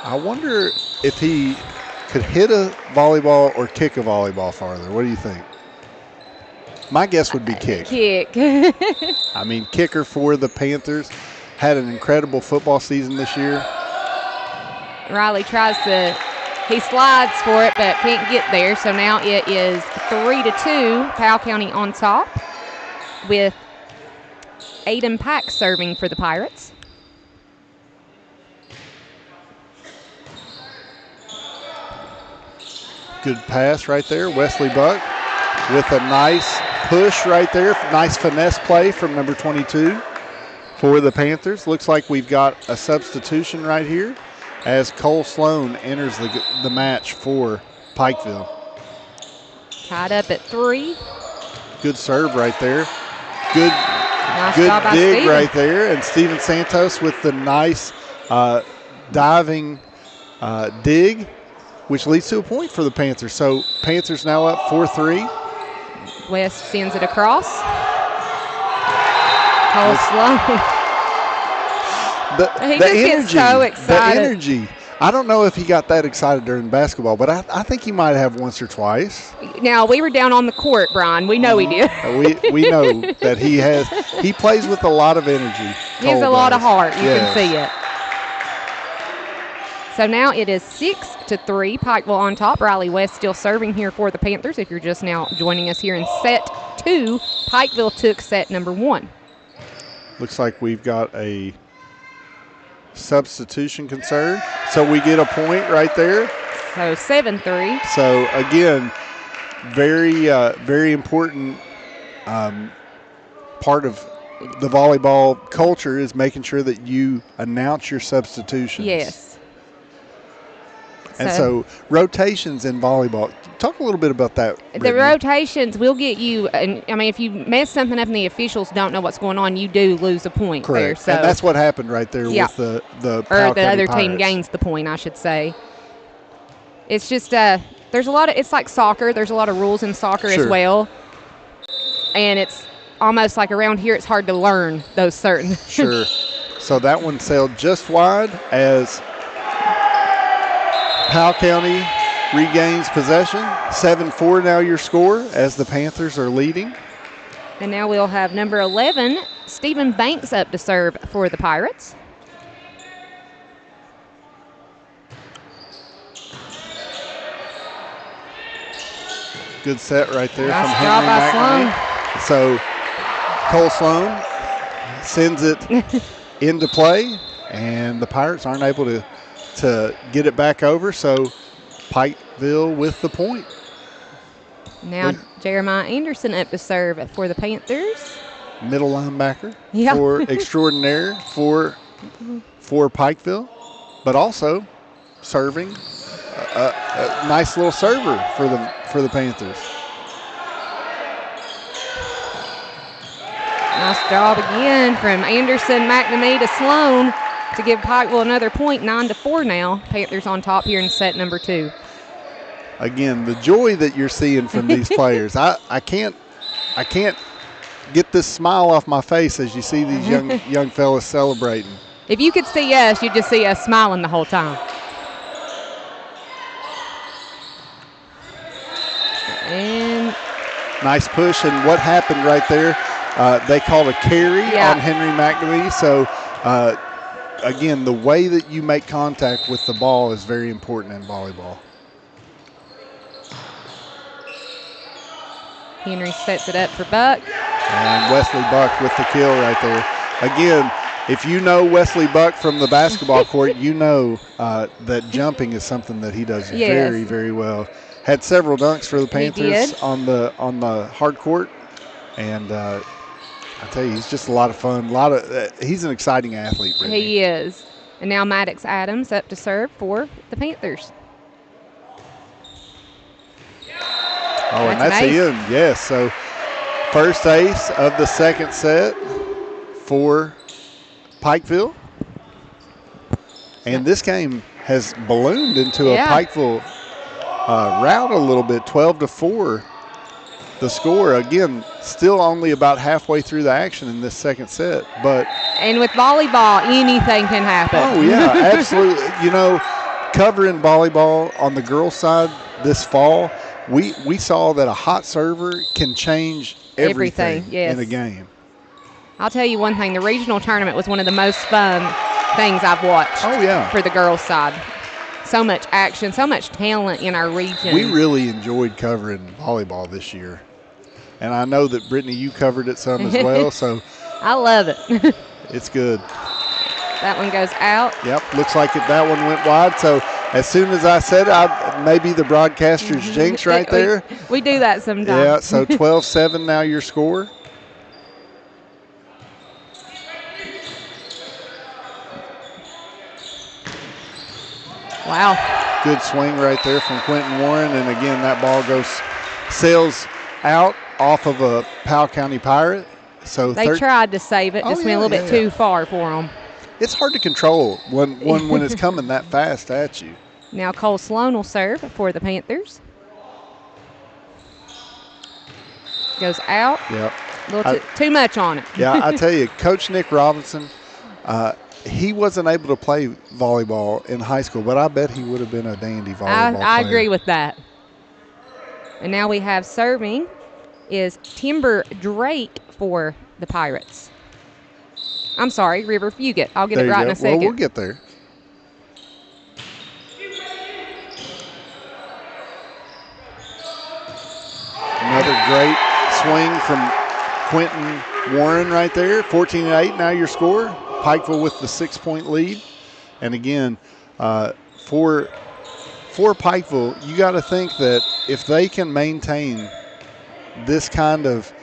Speaker 4: I wonder if he could hit a volleyball or kick a volleyball farther. What do you think? My guess would be kick. I mean, kicker for the Panthers. Had an incredible football season this year.
Speaker 5: Riley he slides for it, but can't get there. So now it is 3-2, Powell County on top with Aiden Pack serving for the Pirates.
Speaker 4: Good pass right there. Wesley Buck with a nice push right there. Nice finesse play from number 22 for the Panthers. Looks like we've got a substitution right here as Cole Sloan enters the match for Pikeville.
Speaker 5: Tied up at 3.
Speaker 4: Good serve right there. Good
Speaker 5: job
Speaker 4: dig
Speaker 5: Steven.
Speaker 4: right there. And Steven Santos with the nice diving dig, which leads to a point for the Panthers. So Panthers now up 4-3.
Speaker 5: West sends it across. Cole Sloan.
Speaker 4: The energy,
Speaker 5: gets so excited.
Speaker 4: The energy I don't know if he got that excited during basketball, but I think he might have once or twice.
Speaker 5: Now, we were down on the court, Brian. We know he did.
Speaker 4: we know that he plays with a lot of energy.
Speaker 5: He has a lot of heart. You can see it. So now it is 6-3. Pikeville on top. Riley West still serving here for the Panthers. If you're just now joining us here in set 2, Pikeville took set number 1.
Speaker 4: Looks like we've got a substitution concern. So we get a point right there.
Speaker 5: So 7-3.
Speaker 4: So again, very important part of the volleyball culture is making sure that you announce your substitutions.
Speaker 5: Yes.
Speaker 4: And so rotations in volleyball. Talk a little bit about that, Brittany.
Speaker 5: The rotations will get you, and I mean, if you mess something up and the officials don't know what's going on, you do lose a point.
Speaker 4: Correct.
Speaker 5: There. So,
Speaker 4: and that's what happened right there with the
Speaker 5: Powell
Speaker 4: County
Speaker 5: other
Speaker 4: Pirates.
Speaker 5: team gains the point, I should say. It's just there's a lot of, it's like soccer. There's a lot of rules in soccer as well, and it's almost like around here it's hard to learn those certain.
Speaker 4: Sure. So that one sailed just wide as Powell County regains possession. 7-4 now your score as the Panthers are leading.
Speaker 5: And now we'll have number 11, Stephen Banks, up to serve for the Pirates.
Speaker 4: Good set right there
Speaker 5: nice
Speaker 4: from
Speaker 5: job
Speaker 4: Henry
Speaker 5: by
Speaker 4: McNamee. So Cole Sloan sends it into play, and the Pirates aren't able to get it back over, so Pikeville with the point.
Speaker 5: Now Jeremiah Anderson up to serve for the Panthers.
Speaker 4: Middle linebacker for extraordinaire for Pikeville, but also serving a nice little server for the Panthers.
Speaker 5: Nice job again from Anderson, McNamee to Sloan to give Pikeville another point. 9-4 now. Panthers on top here in set number 2.
Speaker 4: Again, the joy that you're seeing from these players. I can't get this smile off my face as you see these young fellas celebrating.
Speaker 5: If you could see us, you'd just see us smiling the whole time. And
Speaker 4: nice push, and what happened right there, they called a carry on Henry McNamee. So again, the way that you make contact with the ball is very important in volleyball.
Speaker 5: Henry sets it up for Buck.
Speaker 4: And Wesley Buck with the kill right there. Again, if you know Wesley Buck from the basketball court, you know that jumping is something that he does very, very well. Had several dunks for the Panthers on the hard court, and I tell you, he's just a lot of fun. He's an exciting athlete, Brittany.
Speaker 5: He is. And now Maddox Adams up to serve for the Panthers.
Speaker 4: Oh, and that's the end. Yes. So first ace of the second set for Pikeville. And this game has ballooned into a Pikeville rout a little bit, 12-4. The score, again, still only about halfway through the action in this second set.
Speaker 5: And with volleyball, anything can happen.
Speaker 4: Oh, yeah, absolutely. You know, covering volleyball on the girls' side this fall, we saw that a hot server can change everything in a game.
Speaker 5: I'll tell you one thing. The regional tournament was one of the most fun things I've watched for the girls' side. So much action, so much talent in our region.
Speaker 4: We really enjoyed covering volleyball this year. And I know that, Brittany, you covered it some as well. So
Speaker 5: I love it.
Speaker 4: It's good.
Speaker 5: That one goes out.
Speaker 4: Yep, looks like that one went wide. So as soon as I said it, maybe the broadcaster's jinx right there.
Speaker 5: We do that sometimes.
Speaker 4: Yeah, so 12-7 now your score.
Speaker 5: Wow.
Speaker 4: Good swing right there from Quentin Warren. And again, that ball sails out off of a Powell County Pirate. So
Speaker 5: they tried to save it, just went a little bit too far for them.
Speaker 4: It's hard to control when it's coming that fast at you.
Speaker 5: Now Cole Sloan will serve for the Panthers. Goes out.
Speaker 4: Yep.
Speaker 5: A little too much on it.
Speaker 4: Yeah, I tell you, Coach Nick Robinson, he wasn't able to play volleyball in high school, but I bet he would have been a dandy volleyball player.
Speaker 5: I agree with that. And now we have serving is Timber Drake for the Pirates. I'm sorry, River Fugit. I'll get it right in a second.
Speaker 4: Well, we'll get there. Another great swing from Quentin Warren right there. 14-8 now your score. Pikeville with the 6-point lead. And again, for Pikeville, you got to think that if they can maintain this kind of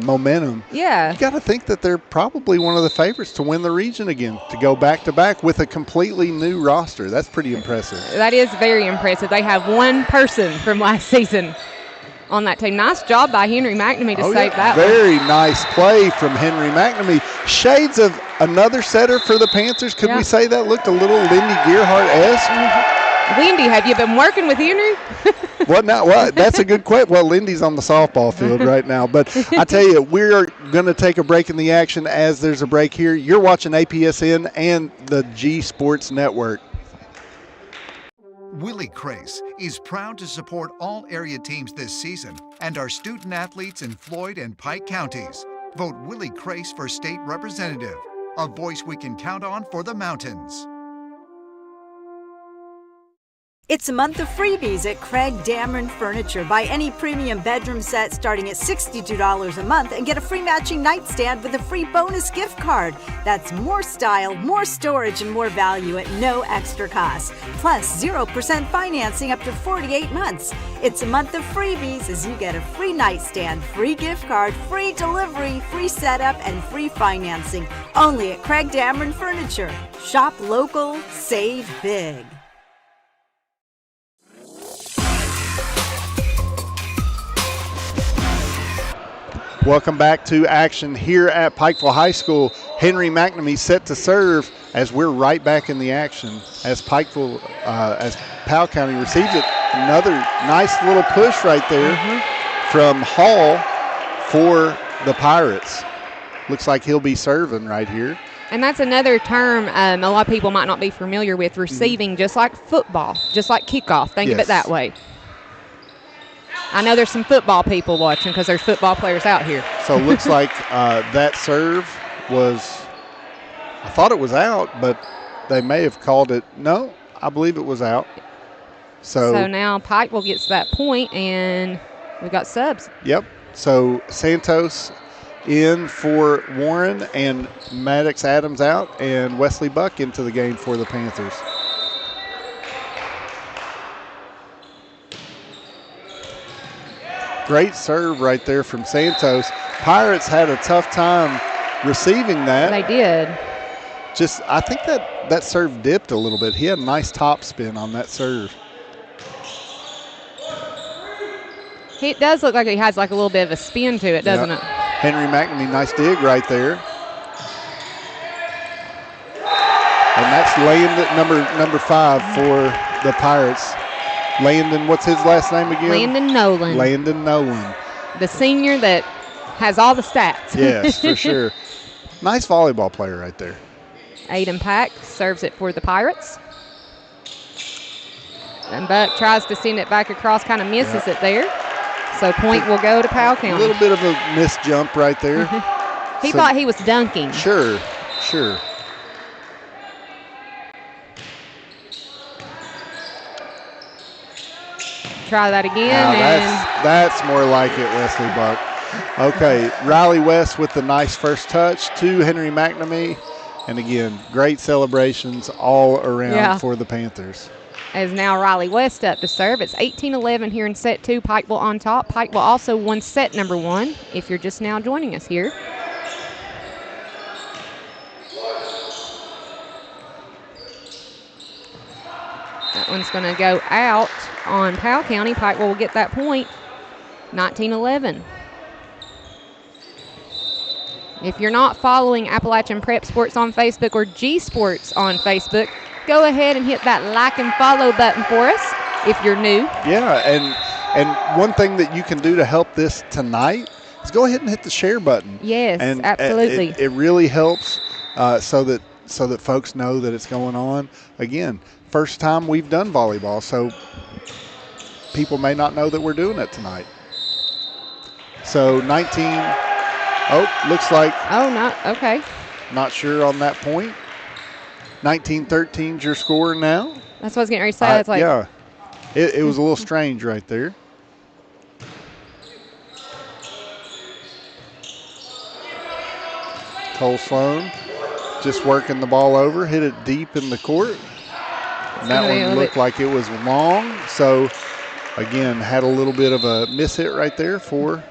Speaker 4: momentum, you got to think that they're probably one of the favorites to win the region again, to go back-to-back with a completely new roster. That's pretty impressive.
Speaker 5: That is very impressive. They have one person from last season on that team. Nice job by Henry McNamee to save that one.
Speaker 4: Very nice play from Henry McNamee. Shades of another setter for the Panthers. Could we say that looked a little Lindy Gearhart-esque?
Speaker 5: Lindy, have you been working with Henry?
Speaker 4: What now? What? That's a good question. Well, Lindy's on the softball field right now. But I tell you, we're going to take a break in the action as there's a break here. You're watching APSN and the G Sports Network.
Speaker 6: Willie Crace is proud to support all area teams this season and our student athletes in Floyd and Pike counties. Vote Willie Crace for state representative, a voice we can count on for the mountains.
Speaker 2: It's a month of freebies at Craig Dameron Furniture. Buy any premium bedroom set starting at $62 a month and get a free matching nightstand with a free bonus gift card. That's more style, more storage, and more value at no extra cost. Plus 0% financing up to 48 months. It's a month of freebies as you get a free nightstand, free gift card, free delivery, free setup, and free financing. Only at Craig Dameron Furniture. Shop local, save big.
Speaker 4: Welcome back to action here at Pikeville High School. Henry McNamee set to serve as we're right back in the action as Powell County receives it. Another nice little push right there from Hall for the Pirates. Looks like he'll be serving right here.
Speaker 5: And that's another term a lot of people might not be familiar with, receiving, just like football, just like kickoff. Think of it that way. I know there's some football people watching because there's football players out here.
Speaker 4: So it looks like that serve was, I thought it was out, but they may have called it. No, I believe it was out. So
Speaker 5: now Pikeville gets that point, and we've got subs.
Speaker 4: Yep. So Santos in for Warren and Maddox Adams out, and Wesley Buck into the game for the Panthers. Great serve right there from Santos. Pirates had a tough time receiving that.
Speaker 5: They did.
Speaker 4: I think that serve dipped a little bit. He had a nice top spin on that serve.
Speaker 5: It does look like he has like a little bit of a spin to it, doesn't it?
Speaker 4: Henry McNamee, nice dig right there. And that's Landon, number 5 for the Pirates. Landon, what's his last name again?
Speaker 5: Landon Nolan.
Speaker 4: Landon Nolan.
Speaker 5: The senior that has all the stats.
Speaker 4: Yes, for sure. Nice volleyball player right there.
Speaker 5: Aiden Pack serves it for the Pirates. And Buck tries to send it back across, kind of misses it there. So point will go to Powell County.
Speaker 4: A little bit of a missed jump right there.
Speaker 5: He thought he was dunking.
Speaker 4: Sure.
Speaker 5: Try that again.
Speaker 4: That's more like it, Wesley Buck. Okay, Riley West with the nice first touch to Henry McNamee. And again, great celebrations all around for the Panthers.
Speaker 5: As now Riley West up to serve. It's 18-11 here in set 2. Pikeville on top. Pikeville also won set number 1 if you're just now joining us here. That one's going to go out on Powell County. Pikeville will get that point. 19-11. If you're not following Appalachian Prep Sports on Facebook or G Sports on Facebook, go ahead and hit that like and follow button for us if you're new.
Speaker 4: Yeah, and one thing that you can do to help this tonight is go ahead and hit the share button.
Speaker 5: Yes,
Speaker 4: and
Speaker 5: absolutely.
Speaker 4: It really helps so that so that folks know that it's going on. Again, first time we've done volleyball, so people may not know that we're doing it tonight. So 19, looks like.
Speaker 5: Okay.
Speaker 4: Not sure on that point. 19-13 is your score now.
Speaker 5: That's what I was getting ready to say. It's like,
Speaker 4: yeah, it was a little strange right there. Cole Sloan just working the ball over, hit it deep in the court. And that one looked like it was long. So, again, had a little bit of a miss hit right there for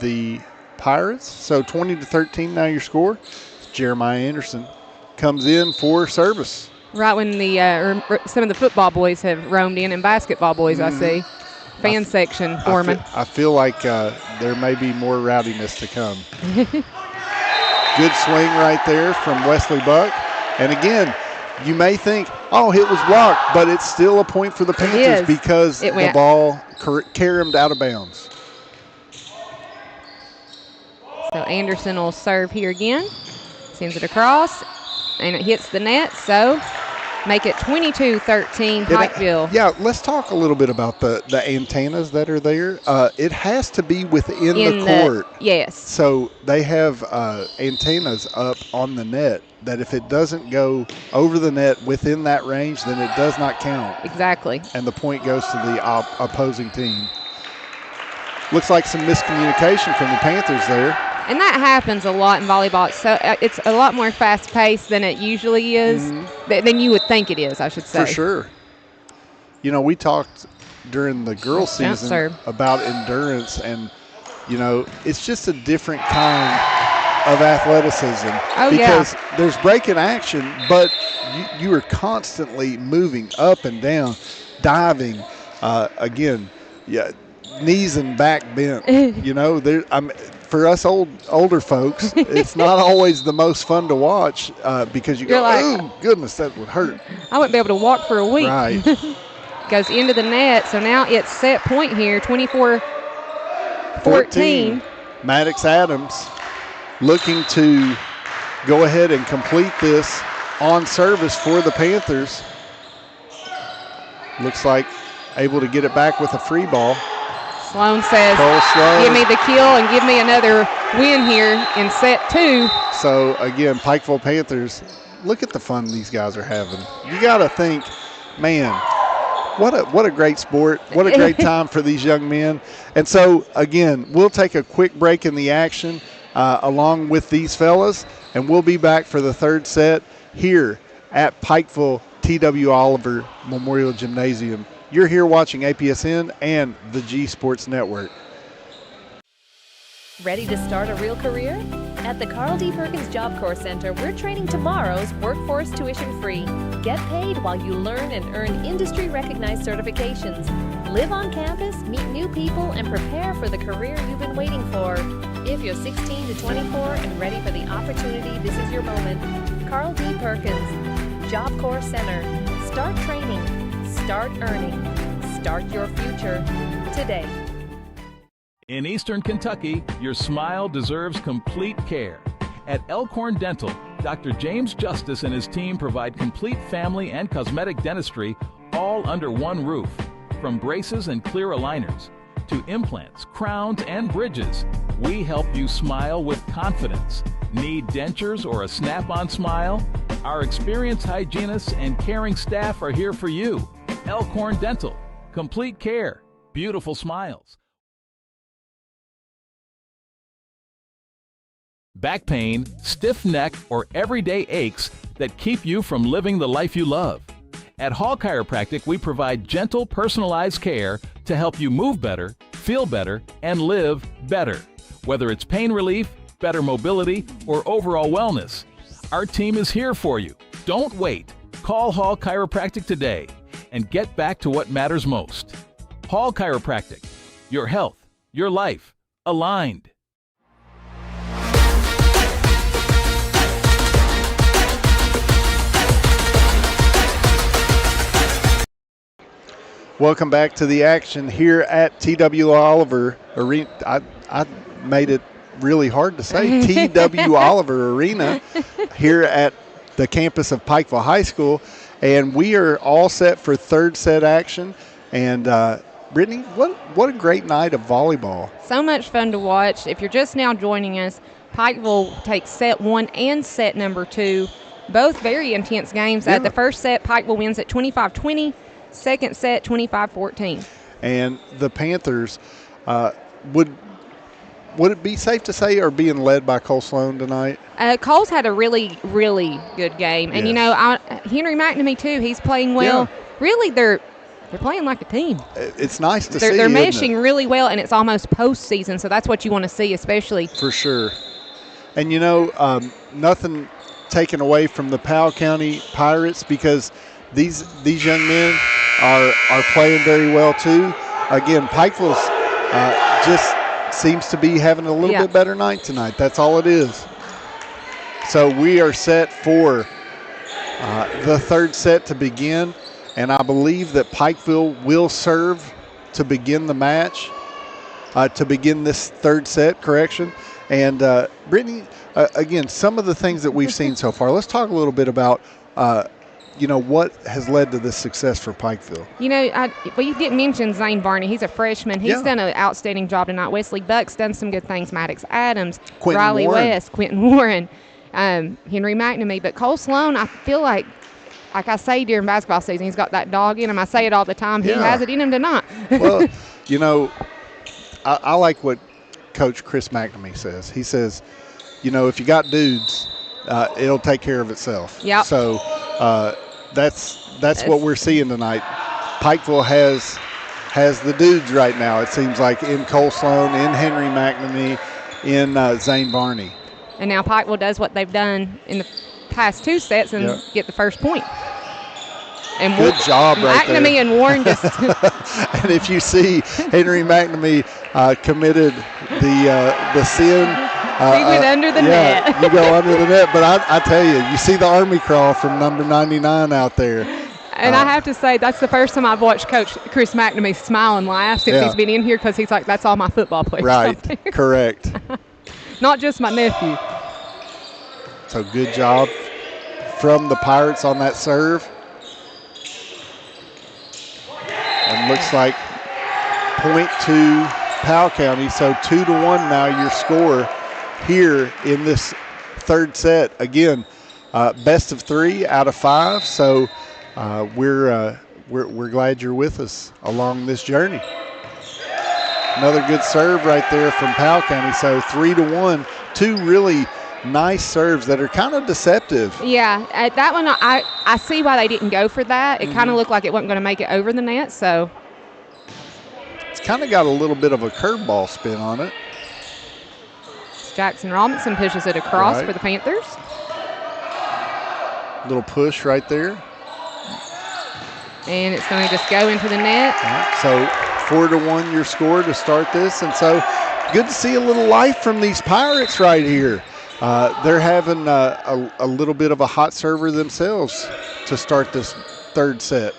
Speaker 4: the Pirates. So 20-13 now your score. Jeremiah Anderson comes in for service.
Speaker 5: Right when the some of the football boys have roamed in and basketball boys, I see. Fan section forming.
Speaker 4: I feel like there may be more rowdiness to come. Good swing right there from Wesley Buck. And again, you may think, it was blocked, but it's still a point for the Panthers because the ball carried out of bounds.
Speaker 5: So Anderson will serve here again. Sends it across, and it hits the net, so make it 22-13 Pikeville.
Speaker 4: Let's talk a little bit about the antennas that are there. It has to be within the court.
Speaker 5: Yes.
Speaker 4: So they have antennas up on the net that if it doesn't go over the net within that range, then it does not count.
Speaker 5: Exactly.
Speaker 4: And the point goes to the opposing team. Looks like some miscommunication from the Panthers there.
Speaker 5: And that happens a lot in volleyball. So it's a lot more fast-paced than it usually is, than you would think it is, I should say.
Speaker 4: For sure. You know, we talked during the girls' season about endurance, and, you know, it's just a different kind of athleticism. Because there's breaking action, but you are constantly moving up and down, diving, knees and back bent. You know, for us older folks, it's not always the most fun to watch because you go, oh, goodness, that would hurt.
Speaker 5: I wouldn't be able to walk for a week.
Speaker 4: Right.
Speaker 5: Goes into the net, so now it's set point here, 24-14.
Speaker 4: Maddox Adams looking to go ahead and complete this on service for the Panthers. Looks like able to get it back with a free ball.
Speaker 5: Sloan says, give me the kill and give me another win here in set 2.
Speaker 4: So, again, Pikeville Panthers, look at the fun these guys are having. You got to think, man, what a great sport. What a great time for these young men. And so, again, we'll take a quick break in the action along with these fellas, and we'll be back for the third set here at Pikeville T.W. Oliver Memorial Gymnasium. You're here watching APSN and the G Sports Network.
Speaker 3: Ready to start a real career? At the Carl D. Perkins Job Corps Center, we're training tomorrow's workforce tuition-free. Get paid while you learn and earn industry-recognized certifications. Live on campus, meet new people, and prepare for the career you've been waiting for. If you're 16 to 24 and ready for the opportunity, this is your moment. Carl D. Perkins, Job Corps Center. Start training. Start earning. Start your future today.
Speaker 8: In Eastern Kentucky, your smile deserves complete care. At Elkhorn Dental, Dr. James Justice and his team provide complete family and cosmetic dentistry all under one roof. From braces and clear aligners to implants, crowns, and bridges, we help you smile with confidence. Need dentures or a snap-on smile? Our experienced hygienists and caring staff are here for you. Elkhorn Dental. Complete care. Beautiful smiles. Back pain, stiff neck, or everyday aches that keep you from living the life you love. At Hall Chiropractic, we provide gentle, personalized care to help you move better, feel better, and live better. Whether it's pain relief, better mobility, or overall wellness, our team is here for you. Don't wait. Call Hall Chiropractic today and get back to what matters most. Hall Chiropractic. Your health, your life, aligned.
Speaker 4: Welcome back to the action here at T.W. Oliver Arena. I made it really hard to say. T.W. Oliver Arena here at the campus of Pikeville High School. And we are all set for third set action. And Brittany, what a great night of volleyball.
Speaker 5: So much fun to watch. If you're just now joining us, Pikeville takes set 1 and set number 2. Both very intense games.
Speaker 4: Yeah.
Speaker 5: The first set, Pikeville wins at 25-20. Second set, 25-14.
Speaker 4: And the Panthers, would it be safe to say, are being led by Cole Sloan tonight?
Speaker 5: Cole's had a really, really good game. And, Henry McNamee, too, he's playing well.
Speaker 4: Yeah.
Speaker 5: Really, they're playing like a team.
Speaker 4: It's nice to see.
Speaker 5: They're meshing really well, and it's almost postseason, so that's what you want to see, especially.
Speaker 4: For sure. And, nothing taken away from the Powell County Pirates, because these young men are playing very well, too. Again, Pikeville's just seems to be having a little bit better night tonight. That's all it is. So we are set for the third set to begin, and I believe that Pikeville will serve to begin the match, to begin this third set, correction. And Brittany, again, some of the things that we've seen so far. Let's talk a little bit about what has led to this success for Pikeville.
Speaker 5: You didn't mention Zane Barney. He's a freshman. He's done an outstanding job tonight. Wesley Buck's done some good things. Maddox Adams, Riley West, Quentin Warren, Henry McNamee. But Cole Sloan, I feel like I say during basketball season, he's got that dog in him. I say it all the time. He has it in him tonight.
Speaker 4: Well, I like what Coach Chris McNamee says. He says, if you got dudes, it'll take care of itself.
Speaker 5: Yep.
Speaker 4: So that's what we're seeing tonight. Pikeville has the dudes right now, it seems like, in Cole Sloan, in Henry McNamee, in Zane Barney.
Speaker 5: And now Pikeville does what they've done in the past 2 sets and get the first point. And
Speaker 4: good job right there.
Speaker 5: McNamee and Warren just
Speaker 4: and if you see, Henry McNamee committed the sin.
Speaker 5: He went under the net.
Speaker 4: You go under the net. But I tell you see the Army crawl from number 99 out there.
Speaker 5: And I have to say, that's the first time I've watched Coach Chris McNamee smile and laugh since he's been in here, because he's like, that's all my football players.
Speaker 4: Right, correct.
Speaker 5: Not just my nephew.
Speaker 4: So good job from the Pirates on that serve. And looks like point to Powell County. So 2-1 now your score here in this third set. Again, best of 3 out of 5. So we're glad you're with us along this journey. Another good serve right there from Powell County. So 3-1. 2 really nice serves that are kind of deceptive.
Speaker 5: Yeah, at that one, I see why they didn't go for that. It kind of looked like it wasn't going to make it over the net, so.
Speaker 4: It's kind of got a little bit of a curveball spin on it.
Speaker 5: Jackson Robinson pushes it across for the Panthers.
Speaker 4: Little push right there.
Speaker 5: And it's going to just go into the net.
Speaker 4: Right, so 4-1 your score to start this. And so good to see a little life from these Pirates right here. They're having a little bit of a hot server themselves to start this third set.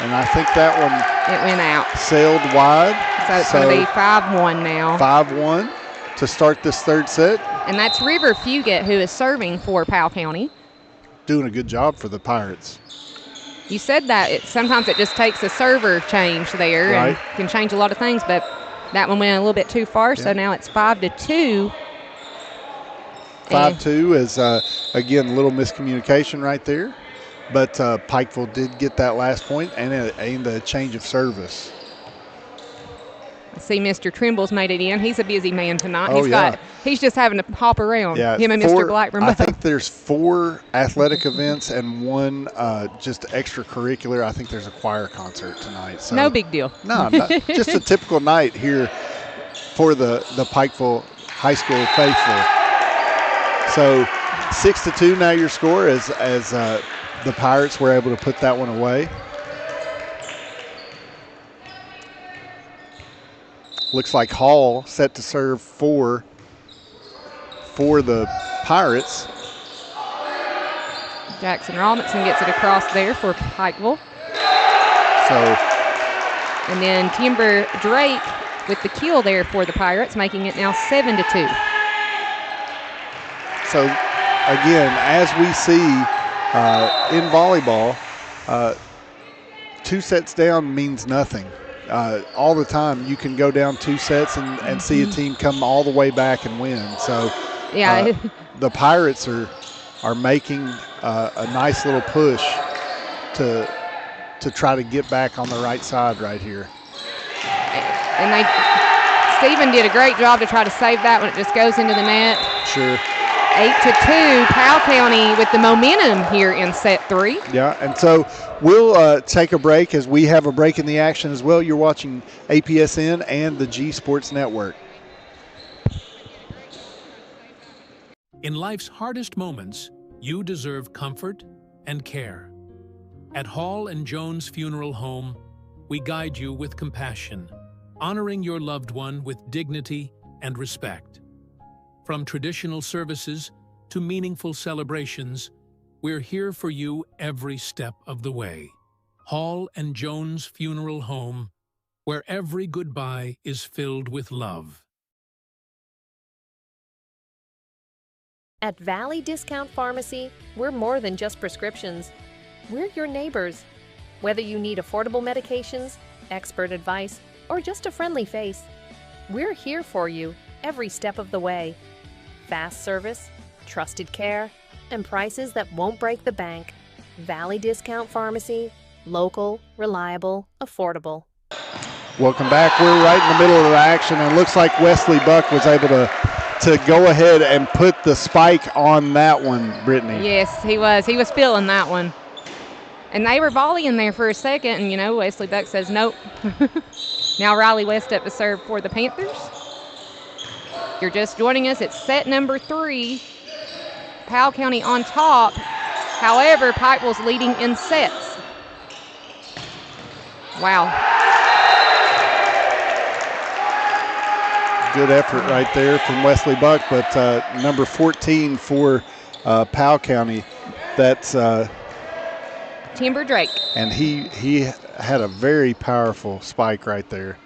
Speaker 4: And I think that one
Speaker 5: it went out.
Speaker 4: Sailed wide.
Speaker 5: So it's going to be 5-1 now.
Speaker 4: 5-1 to start this third set.
Speaker 5: And that's River Fugate, who is serving for Powell County.
Speaker 4: Doing a good job for the Pirates.
Speaker 5: You said that sometimes it just takes a server change there and can change a lot of things, but that one went a little bit too far, so now it's 5-2.
Speaker 4: 5-2 is, again, a little miscommunication right there. But Pikeville did get that last point and a change of service.
Speaker 5: I see Mr. Trimble's made it in. He's a busy man tonight. He's just having to hop around.
Speaker 4: Yeah,
Speaker 5: him and Mr. Blackburn.
Speaker 4: I think there's 4 athletic events and 1 just extracurricular. I think there's a choir concert tonight. So
Speaker 5: no big deal.
Speaker 4: No, just a typical night here for the Pikeville High School faithful. So 6-2 now your score as the Pirates were able to put that one away. Looks like Hall set to serve for the Pirates.
Speaker 5: Jackson Robinson gets it across there for Pikeville. And then Timber Drake with the kill there for the Pirates, making it now 7-2.
Speaker 4: So, again, as we see in volleyball, 2 sets down means nothing. All the time you can go down 2 sets and see a team come all the way back and win. So the Pirates are making a nice little push to try to get back on the right side right here.
Speaker 5: And Stephen did a great job to try to save that when it just goes into the net.
Speaker 4: Sure.
Speaker 5: 8-2, Powell County with the momentum here in set 3.
Speaker 4: Yeah, and so we'll take a break as we have a break in the action as well. You're watching APSN and the G Sports Network.
Speaker 1: In life's hardest moments, you deserve comfort and care. At Hall and Jones Funeral Home, we guide you with compassion, honoring your loved one with dignity and respect. From traditional services to meaningful celebrations, we're here for you every step of the way. Hall and Jones Funeral Home, where every goodbye is filled with love.
Speaker 3: At Valley Discount Pharmacy, we're more than just prescriptions. We're your neighbors. Whether you need affordable medications, expert advice, or just a friendly face, we're here for you every step of the way. Fast service, trusted care, and prices that won't break the bank. Valley Discount Pharmacy, local, reliable, affordable.
Speaker 4: Welcome back. We're right in the middle of the action, and it looks like Wesley Buck was able to go ahead and put the spike on that one, Brittany.
Speaker 5: Yes, he was. He was feeling that one. And they were volleying there for a second, and, Wesley Buck says nope. Now Riley West up to serve for the Panthers. You're just joining us. It's set number 3. Powell County on top. However, Pikeville's leading in sets. Wow.
Speaker 4: Good effort right there from Wesley Buck, but number 14 for Powell County, that's
Speaker 5: Timber Drake.
Speaker 4: And he had a very powerful spike right there.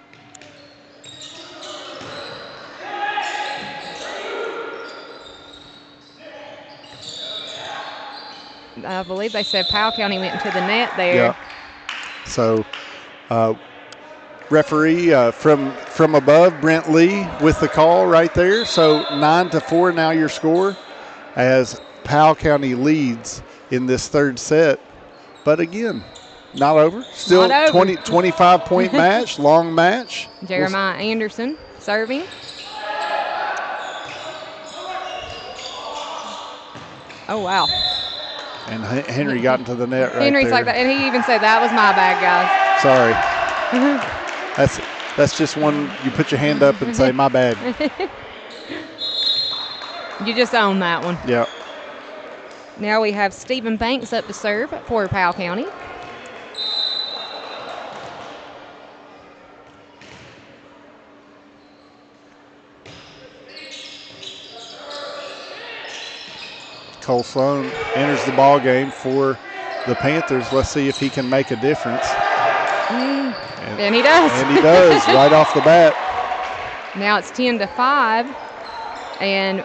Speaker 5: I believe they said Powell County went into the net there.
Speaker 4: Yeah. So, referee from above, Brent Lee, with the call right there. So 9-4 now your score as Powell County leads in this third set. But again, not over. Still
Speaker 5: not over.
Speaker 4: 25-point match, long match.
Speaker 5: Jeremiah Anderson serving. Oh, wow.
Speaker 4: And Henry got into the net right
Speaker 5: Henry's
Speaker 4: there.
Speaker 5: like that, and he even said that was my bad, guys.
Speaker 4: Sorry. That's just one, you put your hand up and say, my bad.
Speaker 5: You just own that one.
Speaker 4: Yeah.
Speaker 5: Now we have Stephen Banks up to serve for Powell County.
Speaker 4: Cole Sloan enters the ball game for the Panthers. Let's see if he can make a difference.
Speaker 5: And he does.
Speaker 4: And he does right off the bat.
Speaker 5: Now it's 10-5, and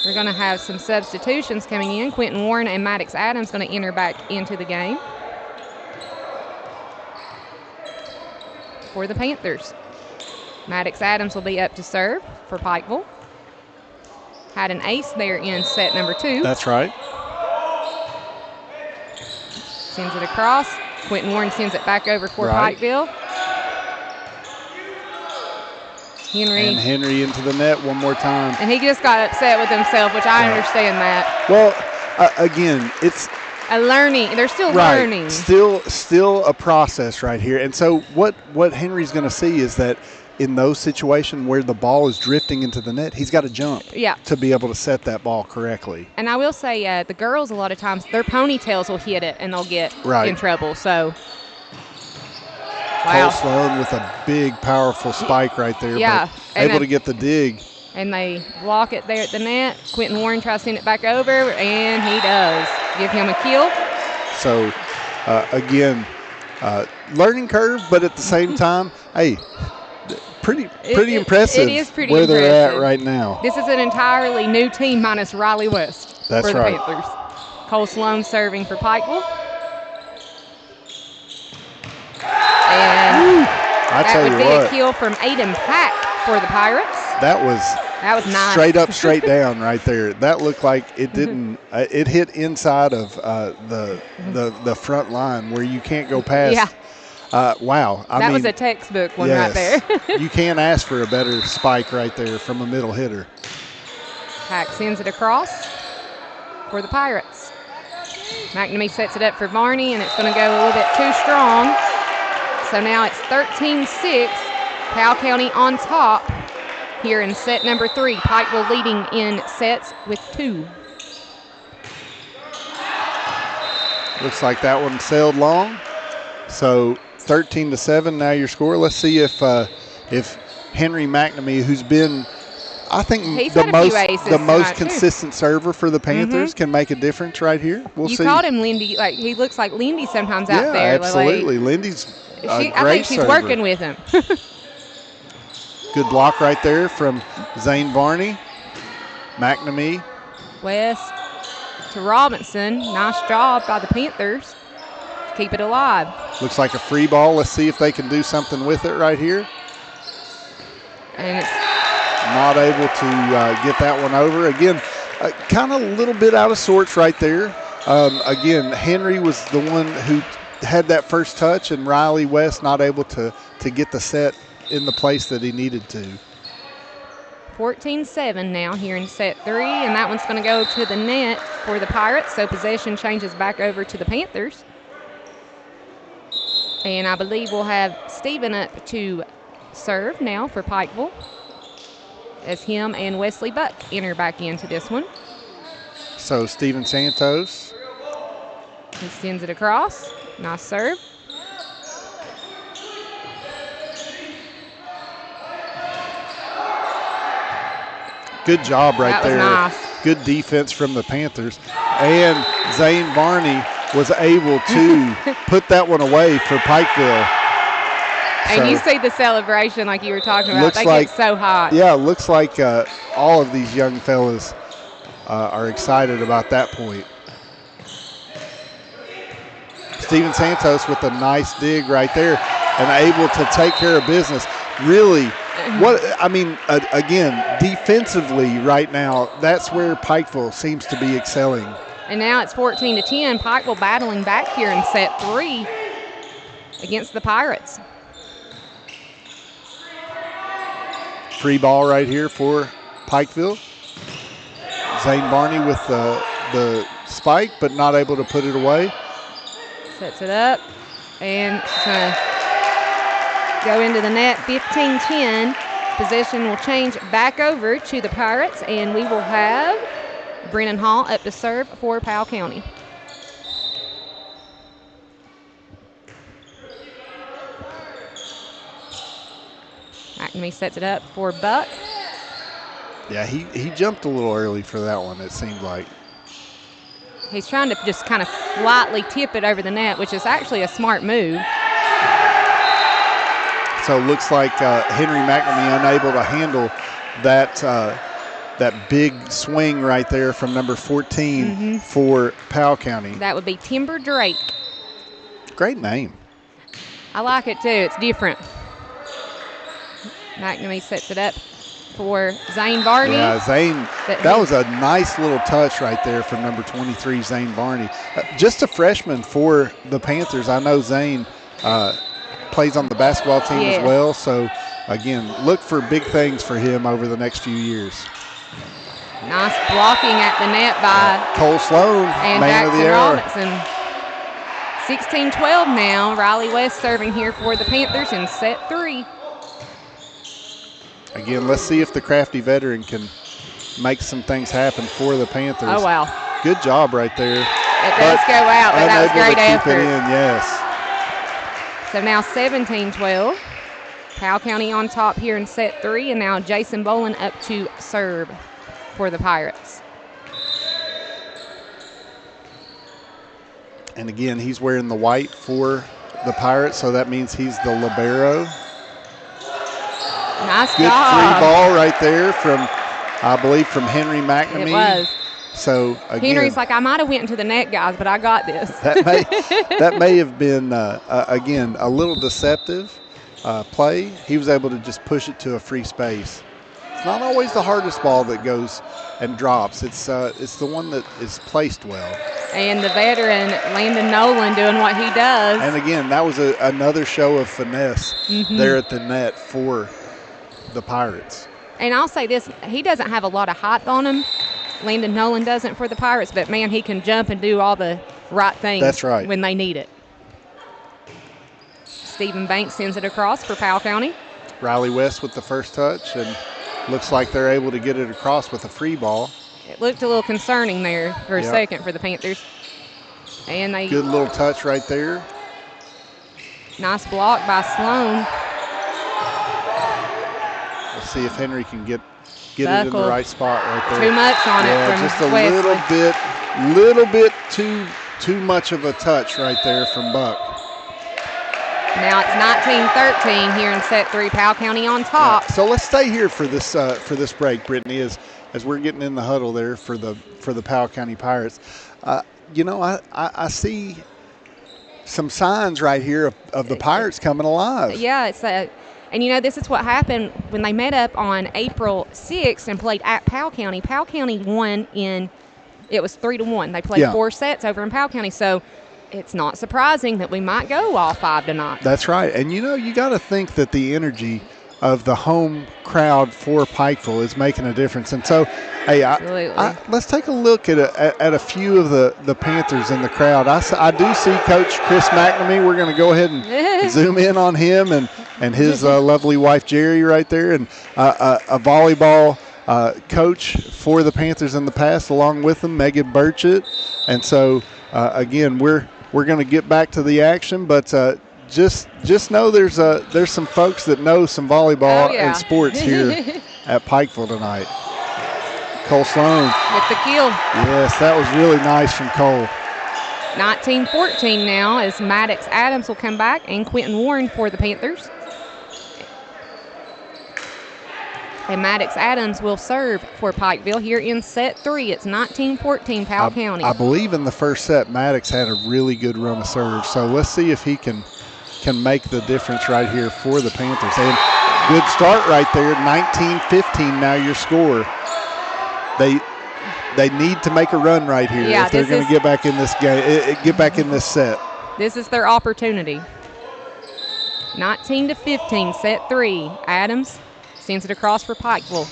Speaker 5: we're going to have some substitutions coming in. Quentin Warren and Maddox Adams going to enter back into the game for the Panthers. Maddox Adams will be up to serve for Pikeville. Had an ace there in set number 2.
Speaker 4: That's right.
Speaker 5: Sends it across. Quentin Warren sends it back over for Pikeville.
Speaker 4: Henry into the net one more time.
Speaker 5: And he just got upset with himself, which I understand that.
Speaker 4: Well, again, it's
Speaker 5: a learning. They're still learning.
Speaker 4: Still a process right here. And so what Henry's going to see is that in those situations where the ball is drifting into the net, he's got to jump to be able to set that ball correctly.
Speaker 5: And I will say the girls, a lot of times, their ponytails will hit it and they'll get in trouble. So,
Speaker 4: Cole Sloan with a big, powerful spike right there.
Speaker 5: Yeah.
Speaker 4: But able to get the dig.
Speaker 5: And they block it there at the net. Quentin Warren tries to send it back over, and he does. Give him a kill.
Speaker 4: So, again, learning curve, but at the same time, hey, pretty impressive.
Speaker 5: It is pretty
Speaker 4: where
Speaker 5: impressive.
Speaker 4: They're at right now.
Speaker 5: This is an entirely new team minus Riley West
Speaker 4: That's
Speaker 5: for the
Speaker 4: right.
Speaker 5: Panthers. Cole Sloan serving for Pikeville. And that would be a kill from Aiden Pack for the Pirates.
Speaker 4: That was
Speaker 5: nice.
Speaker 4: Straight up, straight down right there. That looked like it didn't. It hit inside of the front line where you can't go past.
Speaker 5: Yeah.
Speaker 4: Wow.
Speaker 5: That was a textbook one right there.
Speaker 4: You can't ask for a better spike right there from a middle hitter.
Speaker 5: Pack sends it across for the Pirates. McNamee sets it up for Varney, and it's going to go a little bit too strong. So now it's 13-6. Powell County on top here in set number 3. Pikeville leading in sets with 2.
Speaker 4: Looks like that one sailed long. So 13-7 now your score. Let's see if Henry McNamee, who's been, I think, the most consistent server for the Panthers, can make a difference right here. We'll see.
Speaker 5: You called him Lindy. Like, he looks like Lindy sometimes out there.
Speaker 4: Yeah, absolutely. Lindy's a great
Speaker 5: I think she's
Speaker 4: server.
Speaker 5: working with him.
Speaker 4: Good block right there from Zane Varney. McNamee.
Speaker 5: West to Robinson. Nice job by the Panthers. Keep it alive.
Speaker 4: Looks like a free ball. Let's see if they can do something with it right here.
Speaker 5: And it's
Speaker 4: not able to get that one over. Again, kind of a little bit out of sorts right there. Again, Henry was the one who had that first touch, and Riley West not able to get the set in the place that he needed to.
Speaker 5: 14-7 now here in set 3, and that one's going to go to the net for the Pirates, so possession changes back over to the Panthers. And I believe we'll have Steven up to serve now for Pikeville as him and Wesley Buck enter back into this one.
Speaker 4: So Steven Santos.
Speaker 5: He sends it across. Nice serve.
Speaker 4: Good job right there.
Speaker 5: Nice.
Speaker 4: Good defense from the Panthers. And Zane Varney was able to put that one away for Pikeville.
Speaker 5: And you see the celebration like you were talking about. They get so hot.
Speaker 4: Yeah, looks like all of these young fellas are excited about that point. Steven Santos with a nice dig right there and able to take care of business. Really, again, defensively right now, that's where Pikeville seems to be excelling.
Speaker 5: And now it's 14-10. Pikeville battling back here in set 3 against the Pirates.
Speaker 4: Free ball right here for Pikeville. Zane Varney with the spike, but not able to put it away.
Speaker 5: Sets it up, and it's going to go into the net. 15-10. Possession will change back over to the Pirates, and we will have Brennan Hall up to serve for Powell County. McNamee sets it up for Buck.
Speaker 4: Yeah, he jumped a little early for that one, it seemed like.
Speaker 5: He's trying to just kind of lightly tip it over the net, which is actually a smart move.
Speaker 4: So it looks like Henry McNamee unable to handle that big swing right there from number 14 for Powell County.
Speaker 5: That would be Timber Drake.
Speaker 4: Great name.
Speaker 5: I like it too. It's different. McNamee sets it up for Zane Varney.
Speaker 4: Yeah, Zane, that was a nice little touch right there from number 23, Zane Varney. Just a freshman for the Panthers. I know Zane plays on the basketball team as well. So, again, look for big things for him over the next few years.
Speaker 5: Nice blocking at the net by
Speaker 4: Cole Sloan,
Speaker 5: and
Speaker 4: man of the hour.
Speaker 5: Robinson. 16-12 now. Riley West serving here for the Panthers in set 3.
Speaker 4: Again, let's see if the crafty veteran can make some things happen for the Panthers.
Speaker 5: Oh, wow.
Speaker 4: Good job right there.
Speaker 5: It does go out, but that was great effort.
Speaker 4: Keep it in, yes.
Speaker 5: So now 17-12. Powell County on top here in set 3, and now Jason Bolin up to serve for the Pirates.
Speaker 4: And again, he's wearing the white for the Pirates, so that means he's the libero.
Speaker 5: Nice
Speaker 4: Good
Speaker 5: job.
Speaker 4: free ball right there from, I believe, from Henry McNamee.
Speaker 5: It was.
Speaker 4: So, again.
Speaker 5: Henry's like, I might have went into the net, guys, but I got this.
Speaker 4: that may have been, again, a little deceptive play. He was able to just push it to a free space. It's not always the hardest ball that goes and drops. It's the one that is placed well.
Speaker 5: And the veteran, Landon Nolan, doing what he does.
Speaker 4: And, again, that was another show of finesse there at the net for the Pirates.
Speaker 5: And I'll say this, he doesn't have a lot of height on him. Landon Nolan doesn't for the Pirates, but, man, he can jump and do all the right things.
Speaker 4: That's right.
Speaker 5: When they need it. Stephen Banks sends it across for Powell County.
Speaker 4: Riley West with the first touch, and looks like they're able to get it across with a free ball.
Speaker 5: It looked a little concerning there for a second for the Panthers. And they
Speaker 4: good little touch right there.
Speaker 5: Nice block by Sloan.
Speaker 4: Let's see if Henry can get it in the right spot right there.
Speaker 5: Too much on it from
Speaker 4: just a
Speaker 5: Wesley.
Speaker 4: little bit too much of a touch right there from Buck.
Speaker 5: Now it's 19-13 here in set 3. Powell County on top.
Speaker 4: So let's stay here for this break, Brittany, as we're getting in the huddle there for the Powell County Pirates. I see some signs right here of the Pirates coming alive.
Speaker 5: Yeah, and this is what happened when they met up on April 6th and played at Powell County. Powell County won it was 3-1. They played 4 sets over in Powell County. So it's not surprising that we might go all 5 tonight.
Speaker 4: That's right. And, you got to think that the energy of the home crowd for Pikeville is making a difference. And so, hey, let's take a look at a few of the Panthers in the crowd. I do see Coach Chris McNamee. We're going to go ahead and zoom in on him and his lovely wife, Jerry, right there, and a volleyball coach for the Panthers in the past, along with them, Megan Burchett. And so, again, we're going to get back to the action, but just know there's some folks that know some volleyball and sports here at Pikeville tonight. Cole Sloan
Speaker 5: with the kill.
Speaker 4: Yes, that was really nice from Cole.
Speaker 5: 19-14 now as Maddox Adams will come back and Quentin Warren for the Panthers. And Maddox Adams will serve for Pikeville here in set 3. It's 19-14 Powell County.
Speaker 4: I believe in the first set, Maddox had a really good run of serve. So let's see if he can make the difference right here for the Panthers. And good start right there, 19-15 now your score. They need to make a run right here if they're going to get back in this game, get back in this set.
Speaker 5: This is their opportunity. 19-15, set 3. Adams sends it across for Pikeville.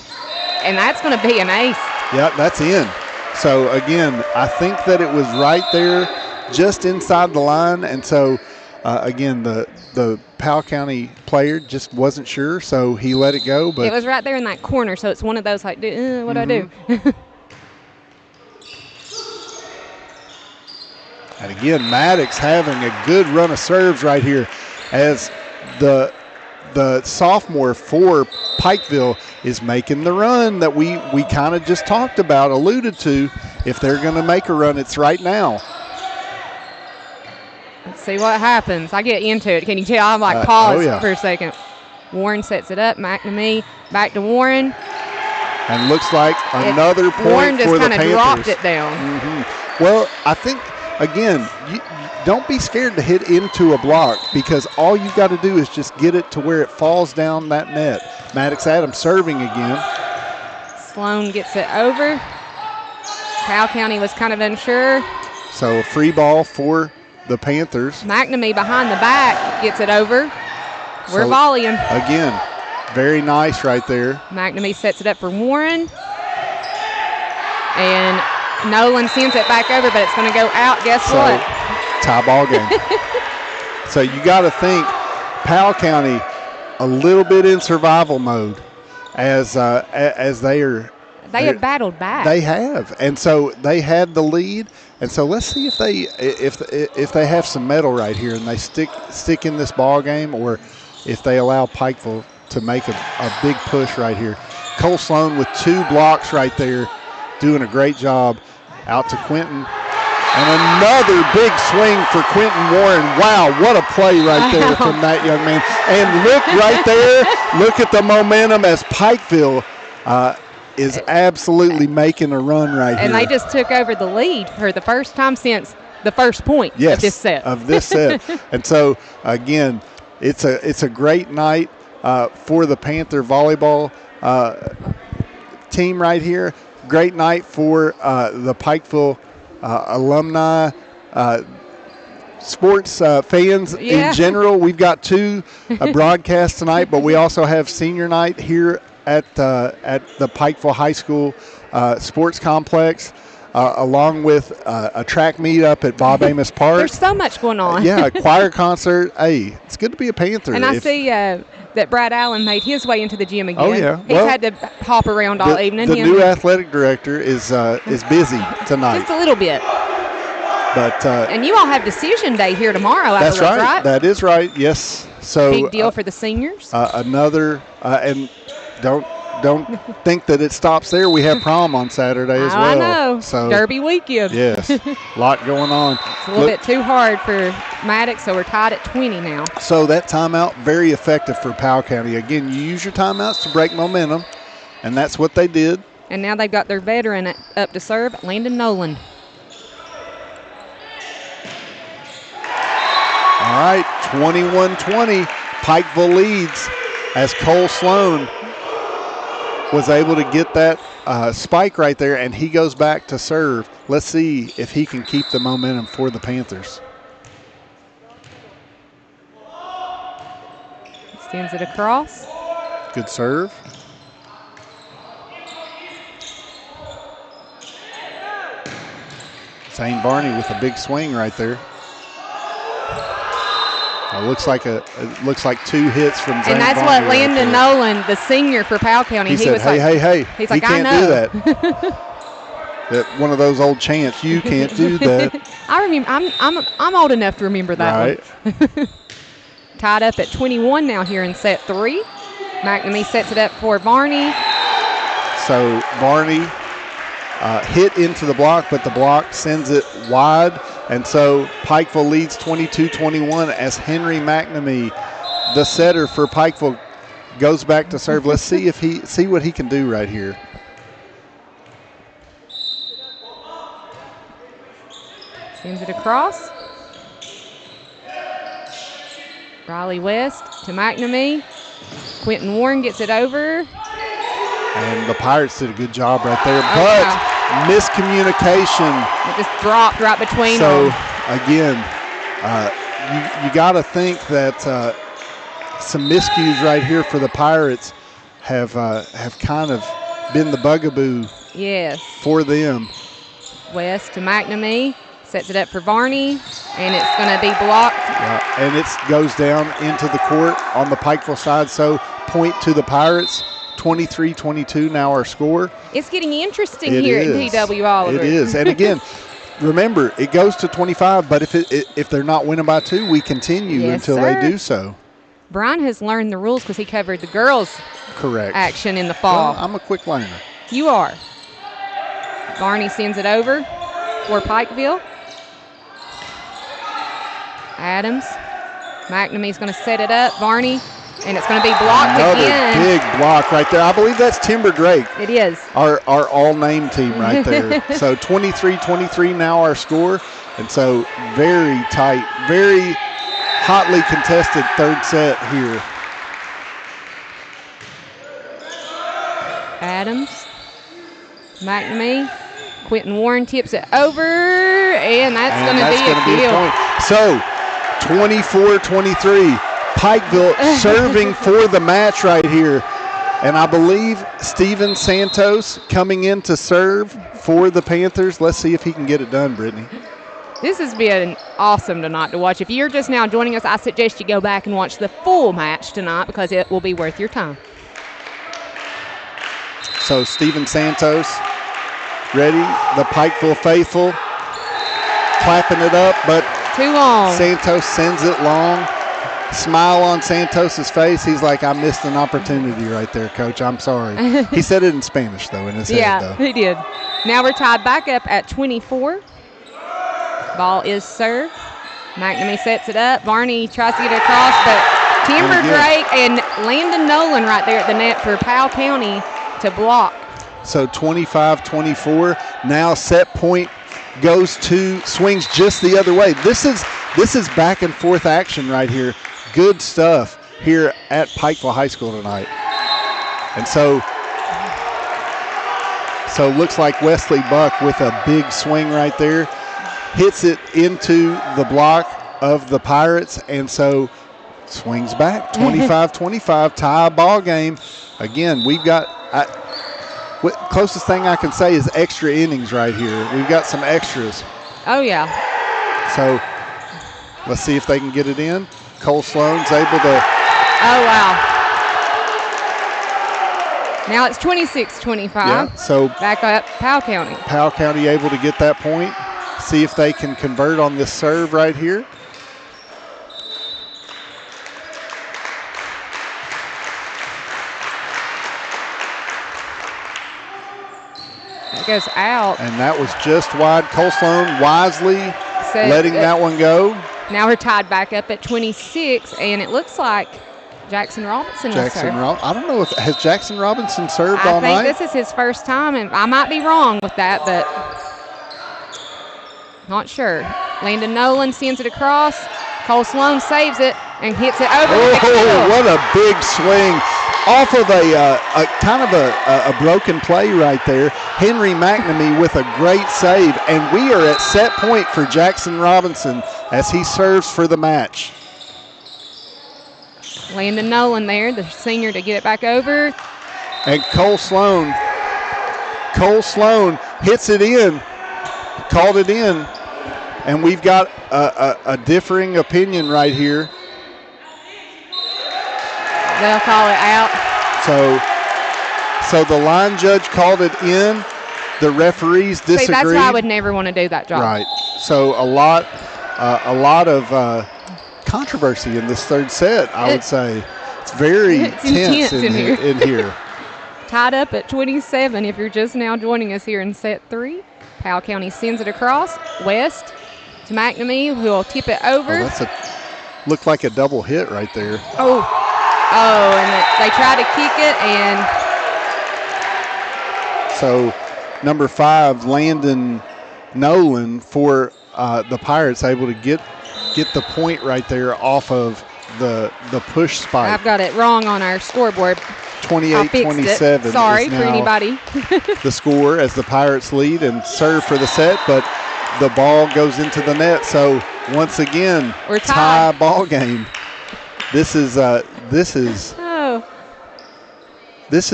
Speaker 5: And that's going to be an ace.
Speaker 4: Yep, that's in. So, again, I think that it was right there just inside the line. And so, again, the Powell County player just wasn't sure, so he let it go. But
Speaker 5: it was right there in that corner, so it's one of those like, what do I do?
Speaker 4: And, again, Maddox having a good run of serves right here as the sophomore for Pikeville is making the run that we kind of just talked about, alluded to. If they're going to make a run, it's right now.
Speaker 5: Let's see what happens. I get into it. Can you tell? I'm like, pause for a second. Warren sets it up. McNamee back to Warren.
Speaker 4: And looks like another point
Speaker 5: Warren
Speaker 4: for the Panthers.
Speaker 5: Warren just kind of dropped it down.
Speaker 4: Well, I think, again, don't be scared to hit into a block because all you got to do is just get it to where it falls down that net. Maddox Adams serving again.
Speaker 5: Sloan gets it over. Powell County was kind of unsure.
Speaker 4: So a free ball for the Panthers.
Speaker 5: McNamee behind the back gets it over. We're volleying.
Speaker 4: Again, very nice right there.
Speaker 5: McNamee sets it up for Warren. And Nolan sends it back over, but it's going to go out. Guess what?
Speaker 4: Tie ball game. So you got to think Powell County a little bit in survival mode as they are.
Speaker 5: They have battled back.
Speaker 4: They have, and so they had the lead. And so let's see if they have some mettle right here and they stick in this ball game, or if they allow Pikeville to make a big push right here. Cole Sloan with 2 blocks right there, doing a great job. Out to Quentin. And another big swing for Quentin Warren. Wow, what a play right there from that young man. And look right there, look at the momentum as Pikeville is absolutely making a run right here.
Speaker 5: And they just took over the lead for the first time since the first point
Speaker 4: of this set. And so, again, it's a great night for the Panther volleyball team right here. Great night for the Pikeville alumni, sports fans in general. We've got two broadcasts tonight, but we also have senior night here at the Pikeville High School sports complex, along with a track meet up at Bob Amos Park.
Speaker 5: There's so much going on.
Speaker 4: Yeah, a choir concert. Hey, it's good to be a Panther.
Speaker 5: And I see that Brad Allen made his way into the gym again.
Speaker 4: Oh, yeah.
Speaker 5: He's had to hop around all evening.
Speaker 4: The new athletic director is busy tonight.
Speaker 5: Just a little bit.
Speaker 4: But
Speaker 5: and you all have decision day here tomorrow, I believe, right?
Speaker 4: That is right, yes. So
Speaker 5: big deal for the seniors.
Speaker 4: Another, and don't think that it stops there. We have prom on Saturday as well.
Speaker 5: I know.
Speaker 4: So
Speaker 5: Derby weekend.
Speaker 4: Yes, a lot going on.
Speaker 5: It's a little bit too hard for Maddox, so we're tied at 20 now.
Speaker 4: So that timeout, very effective for Powell County. Again, you use your timeouts to break momentum, and that's what they did.
Speaker 5: And now they've got their veteran up to serve, Landon Nolan.
Speaker 4: All right, 21-20, Pikeville leads as Cole Sloan was able to get that spike right there, and he goes back to serve. Let's see if he can keep the momentum for the Panthers.
Speaker 5: Sends it across.
Speaker 4: Good serve. Zane Barney with a big swing right there. It looks like two hits from Zane
Speaker 5: And that's
Speaker 4: Barney
Speaker 5: what Landon Nolan, the senior for Powell County,
Speaker 4: he said,
Speaker 5: was
Speaker 4: hey.
Speaker 5: He's
Speaker 4: like,
Speaker 5: I
Speaker 4: can't
Speaker 5: know.
Speaker 4: do that. One of those old chants, you can't do that.
Speaker 5: I remember. I'm old enough to remember that one. Tied up at 21 now here in set 3. McNamee sets it up for Varney.
Speaker 4: So Varney hit into the block, but the block sends it wide. And so Pikeville leads 22-21 as Henry McNamee, the setter for Pikeville, goes back to serve. Let's see what he can do right here.
Speaker 5: Sends it across. Riley West to McNamee. Quentin Warren gets it over.
Speaker 4: And the Pirates did a good job right there, but miscommunication.
Speaker 5: It just dropped right between
Speaker 4: them.
Speaker 5: So,
Speaker 4: again, you got to think that some miscues right here for the Pirates have kind of been the bugaboo for them.
Speaker 5: West to McNamee. Sets it up for Varney, and it's going to be blocked.
Speaker 4: Yeah, and it goes down into the court on the Pikeville side, so point to the Pirates. 23-22 now our score.
Speaker 5: It's getting interesting here at P.W. Oliver.
Speaker 4: It is, and again, remember, it goes to 25, but if they're not winning by 2, we continue until they do so.
Speaker 5: Brian has learned the rules because he covered the girls' action in the fall.
Speaker 4: Well, I'm a quick learner.
Speaker 5: You are. Varney sends it over for Pikeville. Adams. McNamee's going to set it up. Varney. And it's going to be blocked again.
Speaker 4: Another big block right there. I believe that's Timber Drake.
Speaker 5: It is.
Speaker 4: Our all-name team right there. So 23-23 now our score. And so very tight, very hotly contested third set here.
Speaker 5: Adams. McNamee. Quentin Warren tips it over. And that's going to be a kill.
Speaker 4: So 24-23. Pikeville serving for the match right here. And I believe Steven Santos coming in to serve for the Panthers. Let's see if he can get it done, Brittany.
Speaker 5: This has been awesome tonight to watch. If you're just now joining us, I suggest you go back and watch the full match tonight because it will be worth your time.
Speaker 4: So Steven Santos ready. The Pikeville faithful clapping it up, but
Speaker 5: too long.
Speaker 4: Santos sends it long. Smile on Santos's face. He's like, I missed an opportunity right there, Coach. I'm sorry. He said it in Spanish, though, in his head, though.
Speaker 5: Yeah, he did. Now we're tied back up at 24. Ball is served. McNamee sets it up. Barney tries to get it across, but Timber Drake and Landon Nolan right there at the net for Powell County to block.
Speaker 4: So 25-24. Now set point goes to, swings just the other way. This is back and forth action right here. Good stuff here at Pikeville High School tonight. And so looks like Wesley Buck with a big swing right there. Hits it into the block of the Pirates, and so swings back. 25-25, tie ball game. Again, we've got closest thing I can say is extra innings right here. We've got some extras.
Speaker 5: Oh, yeah.
Speaker 4: So let's see if they can get it in. Cole Sloan's able to.
Speaker 5: Oh, wow. Now it's 26-25.
Speaker 4: Yeah, so
Speaker 5: back up Powell County.
Speaker 4: Powell County able to get that point. See if they can convert on this serve right here.
Speaker 5: That goes out.
Speaker 4: And that was just wide. Cole Sloan wisely letting that one go.
Speaker 5: Now we're tied back up at 26, and it looks like Jackson Robinson will serve.
Speaker 4: I don't know if has Jackson Robinson served all night.
Speaker 5: I think this is his first time, and I might be wrong with that, but not sure. Landon Nolan sends it across. Cole Sloan saves it and hits it over.
Speaker 4: Oh, what a big swing off of a kind of a broken play right there. Henry McNamee with a great save, and we are at set point for Jackson Robinson as he serves for the match.
Speaker 5: Landon Nolan there, the senior, to get it back over.
Speaker 4: And Cole Sloan hits it in, called it in, and we've got a differing opinion right here.
Speaker 5: They'll call it out.
Speaker 4: So the line judge called it in. The referees disagreed.
Speaker 5: See, that's why I would never want to do that job.
Speaker 4: Right. So a lot of controversy in this third set, I would say. It's very tense in here.
Speaker 5: Tied up at 27 if you're just now joining us here in set 3. Powell County sends it across. West to McNamee, who will tip it over.
Speaker 4: Looked like a double hit right there.
Speaker 5: Oh, and they try to kick it, and
Speaker 4: so number 5, Landon Nolan for the Pirates, able to get the point right there off of the push spike.
Speaker 5: I've got it wrong on our scoreboard.
Speaker 4: 28-27.
Speaker 5: Sorry for anybody.
Speaker 4: The score as the Pirates lead and serve for the set, but the ball goes into the net. So once again,
Speaker 5: we're
Speaker 4: tie ball game. This is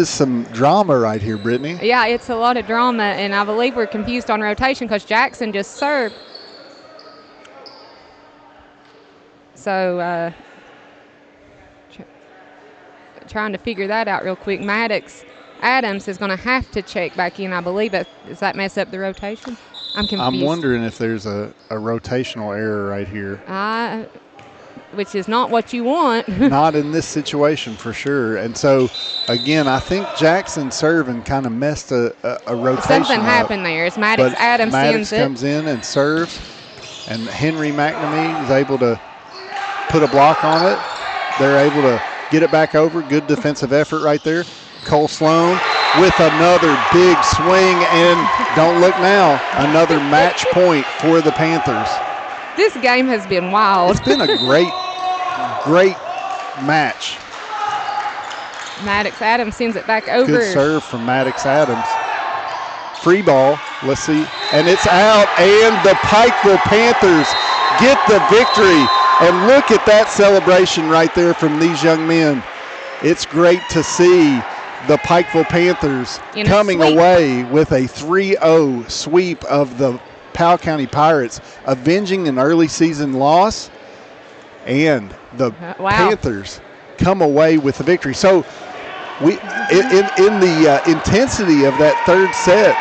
Speaker 4: some drama right here, Brittany.
Speaker 5: Yeah, it's a lot of drama, and I believe we're confused on rotation because Jackson just served. So trying to figure that out real quick. Maddox Adams is going to have to check back in, I believe. Does that mess up the rotation? I'm confused.
Speaker 4: I'm wondering if there's a rotational error right here.
Speaker 5: Which is not what you want.
Speaker 4: Not in this situation for sure. And so, again, I think Jackson serving kind of messed a rotation
Speaker 5: Something happened there. It's Maddox Adams
Speaker 4: Maddox
Speaker 5: sends it.
Speaker 4: comes in and serves, and Henry McNamee is able to put a block on it. They're able to get it back over. Good defensive effort right there. Cole Sloan with another big swing, and don't look now, another match point for the Panthers.
Speaker 5: This game has been wild.
Speaker 4: It's been a great match.
Speaker 5: Maddox Adams sends it back over.
Speaker 4: Good serve from Maddox Adams. Free ball. Let's see. And it's out, and the Pikeville Panthers get the victory. And look at that celebration right there from these young men. It's great to see the Pikeville Panthers coming away with a 3-0 sweep of the Powell County Pirates, avenging an early season loss, and the Panthers come away with the victory. So we in the intensity of that third set,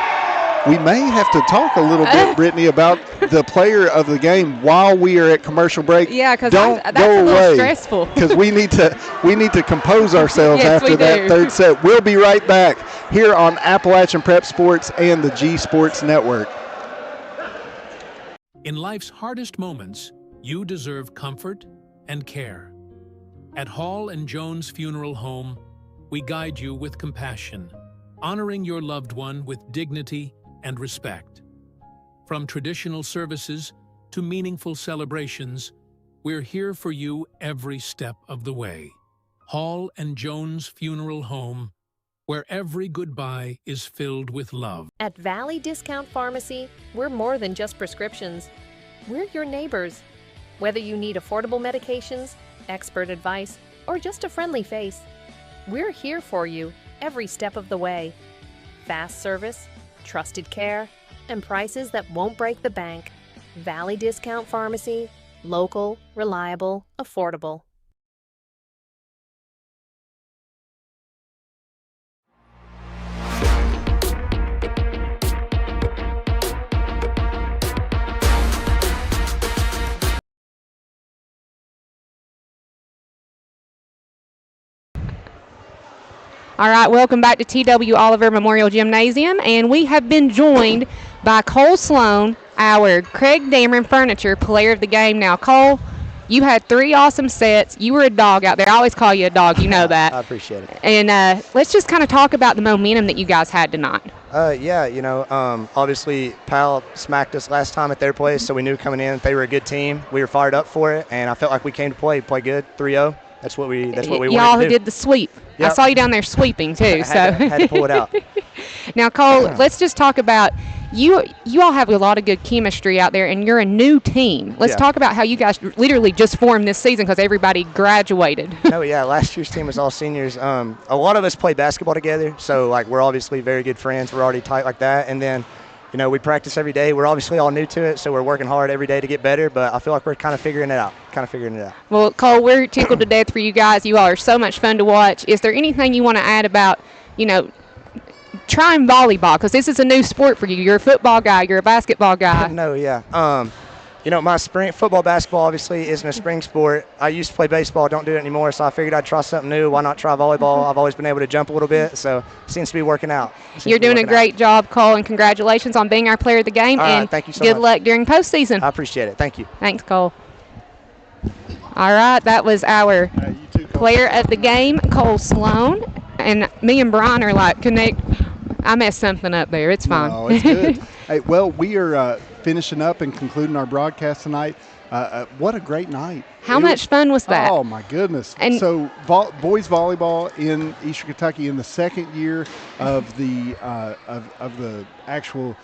Speaker 4: we may have to talk a little bit, Brittany, about the player of the game while we are at commercial break.
Speaker 5: Yeah, because that's
Speaker 4: go
Speaker 5: a little
Speaker 4: away,
Speaker 5: stressful.
Speaker 4: Because we need to compose ourselves
Speaker 5: Yes,
Speaker 4: after that third set. We'll be right back here on Appalachian Prep Sports and the G Sports Network.
Speaker 1: In life's hardest moments, you deserve comfort and care. At Hall and Jones Funeral Home, we guide you with compassion, honoring your loved one with dignity and respect. From traditional services to meaningful celebrations, we're here for you every step of the way. Hall and Jones Funeral Home, where every goodbye is filled with love.
Speaker 3: At Valley Discount Pharmacy, we're more than just prescriptions. We're your neighbors. Whether you need affordable medications, expert advice, or just a friendly face, we're here for you every step of the way. Fast service, trusted care, and prices that won't break the bank. Valley Discount Pharmacy, local, reliable, affordable.
Speaker 5: All right, welcome back to T.W. Oliver Memorial Gymnasium, and we have been joined by Cole Sloan, our Craig Dameron Furniture Player of the Game. Now, Cole, you had 3 awesome sets. You were a dog out there. I always call you a dog. You know that.
Speaker 9: I appreciate it.
Speaker 5: And let's just kind of talk about the momentum that you guys had tonight.
Speaker 9: Yeah, obviously Powell smacked us last time at their place, so we knew coming in they were a good team. We were fired up for it, and I felt like we came to play good, 3-0. That's what we wanted to do.
Speaker 5: Y'all who did the sweep. Yep. I saw you down there sweeping too.
Speaker 9: Had to pull it out.
Speaker 5: Now, Cole, let's just talk about you all have a lot of good chemistry out there, and you're a new team. Let's talk about how you guys literally just formed this season because everybody graduated.
Speaker 9: Oh, yeah. Last year's team was all seniors. A lot of us play basketball together, so, we're obviously very good friends. We're already tight like that. And then, we practice every day. We're obviously all new to it, so we're working hard every day to get better, but I feel like we're kind of figuring it out. Well, Cole, we're tickled to death for you guys. You all are so much fun to watch. Is there anything you want to add about, trying volleyball? Because this is a new sport for you. You're a football guy. You're a basketball guy. No, yeah. My spring football, basketball obviously isn't a spring sport. I used to play baseball, don't do it anymore, so I figured I'd try something new. Why not try volleyball? I've always been able to jump a little bit, so it seems to be working out. You're doing a great job, Cole, and congratulations on being our player of the game. And thank you so much. Good luck during postseason. I appreciate it. Thank you. Thanks, Cole. All right, that was our player of the game, Cole Sloan. And me and Brian are connect. I messed something up there. It's fine.
Speaker 4: No, it's good. Hey, well, we are finishing up and concluding our broadcast tonight. What a great night.
Speaker 5: How much fun was that?
Speaker 4: Oh, my goodness. And so boys volleyball in Eastern Kentucky in the second year of the actual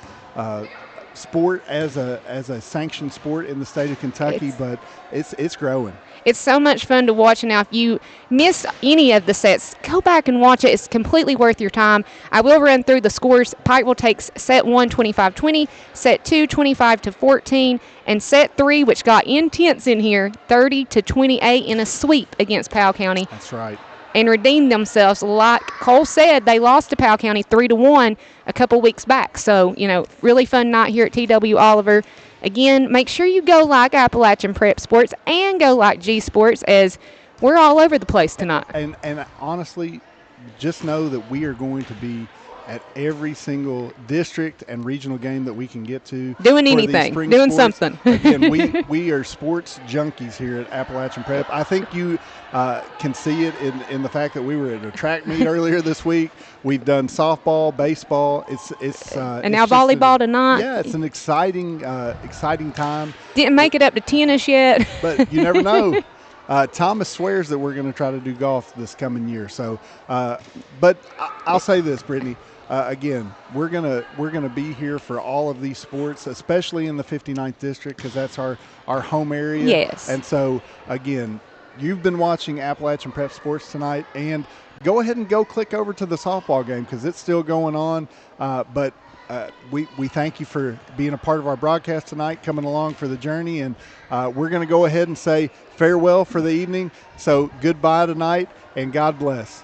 Speaker 4: sport as a sanctioned sport in the state of Kentucky, but it's growing.
Speaker 5: It's so much fun to watch. Now, if you miss any of the sets, go back and watch it. It's completely worth your time. I will run through the scores. Pikeville takes set 1, 25-20, set 2, 25-14, and set 3, which got intense in here, 30-28 in a sweep against Powell County.
Speaker 4: That's right.
Speaker 5: And redeemed themselves. Like Cole said, they lost to Powell County 3-1 a couple weeks back. So, really fun night here at T.W. Oliver. Again, make sure you go like Appalachian Prep Sports and go like G Sports, as we're all over the place tonight.
Speaker 4: And honestly, just know that we are going to be at every single district and regional game that we can get to.
Speaker 5: Doing anything, doing something.
Speaker 4: Again, we are sports junkies here at Appalachian Prep. I think you can see it in the fact that we were at a track meet earlier this week. We've done softball, baseball. And
Speaker 5: now volleyball tonight.
Speaker 4: Yeah, it's an exciting time.
Speaker 5: Didn't make it up to tennis yet.
Speaker 4: But you never know. Thomas swears that we're going to try to do golf this coming year. So, but I'll say this, Brittany. Again, we're gonna be here for all of these sports, especially in the 59th district, because that's our home area.
Speaker 5: Yes.
Speaker 4: And so, again, you've been watching Appalachian Prep Sports tonight, and go ahead and go click over to the softball game because it's still going on. But we thank you for being a part of our broadcast tonight, coming along for the journey, and we're going to go ahead and say farewell for the evening. So goodbye tonight, and God bless.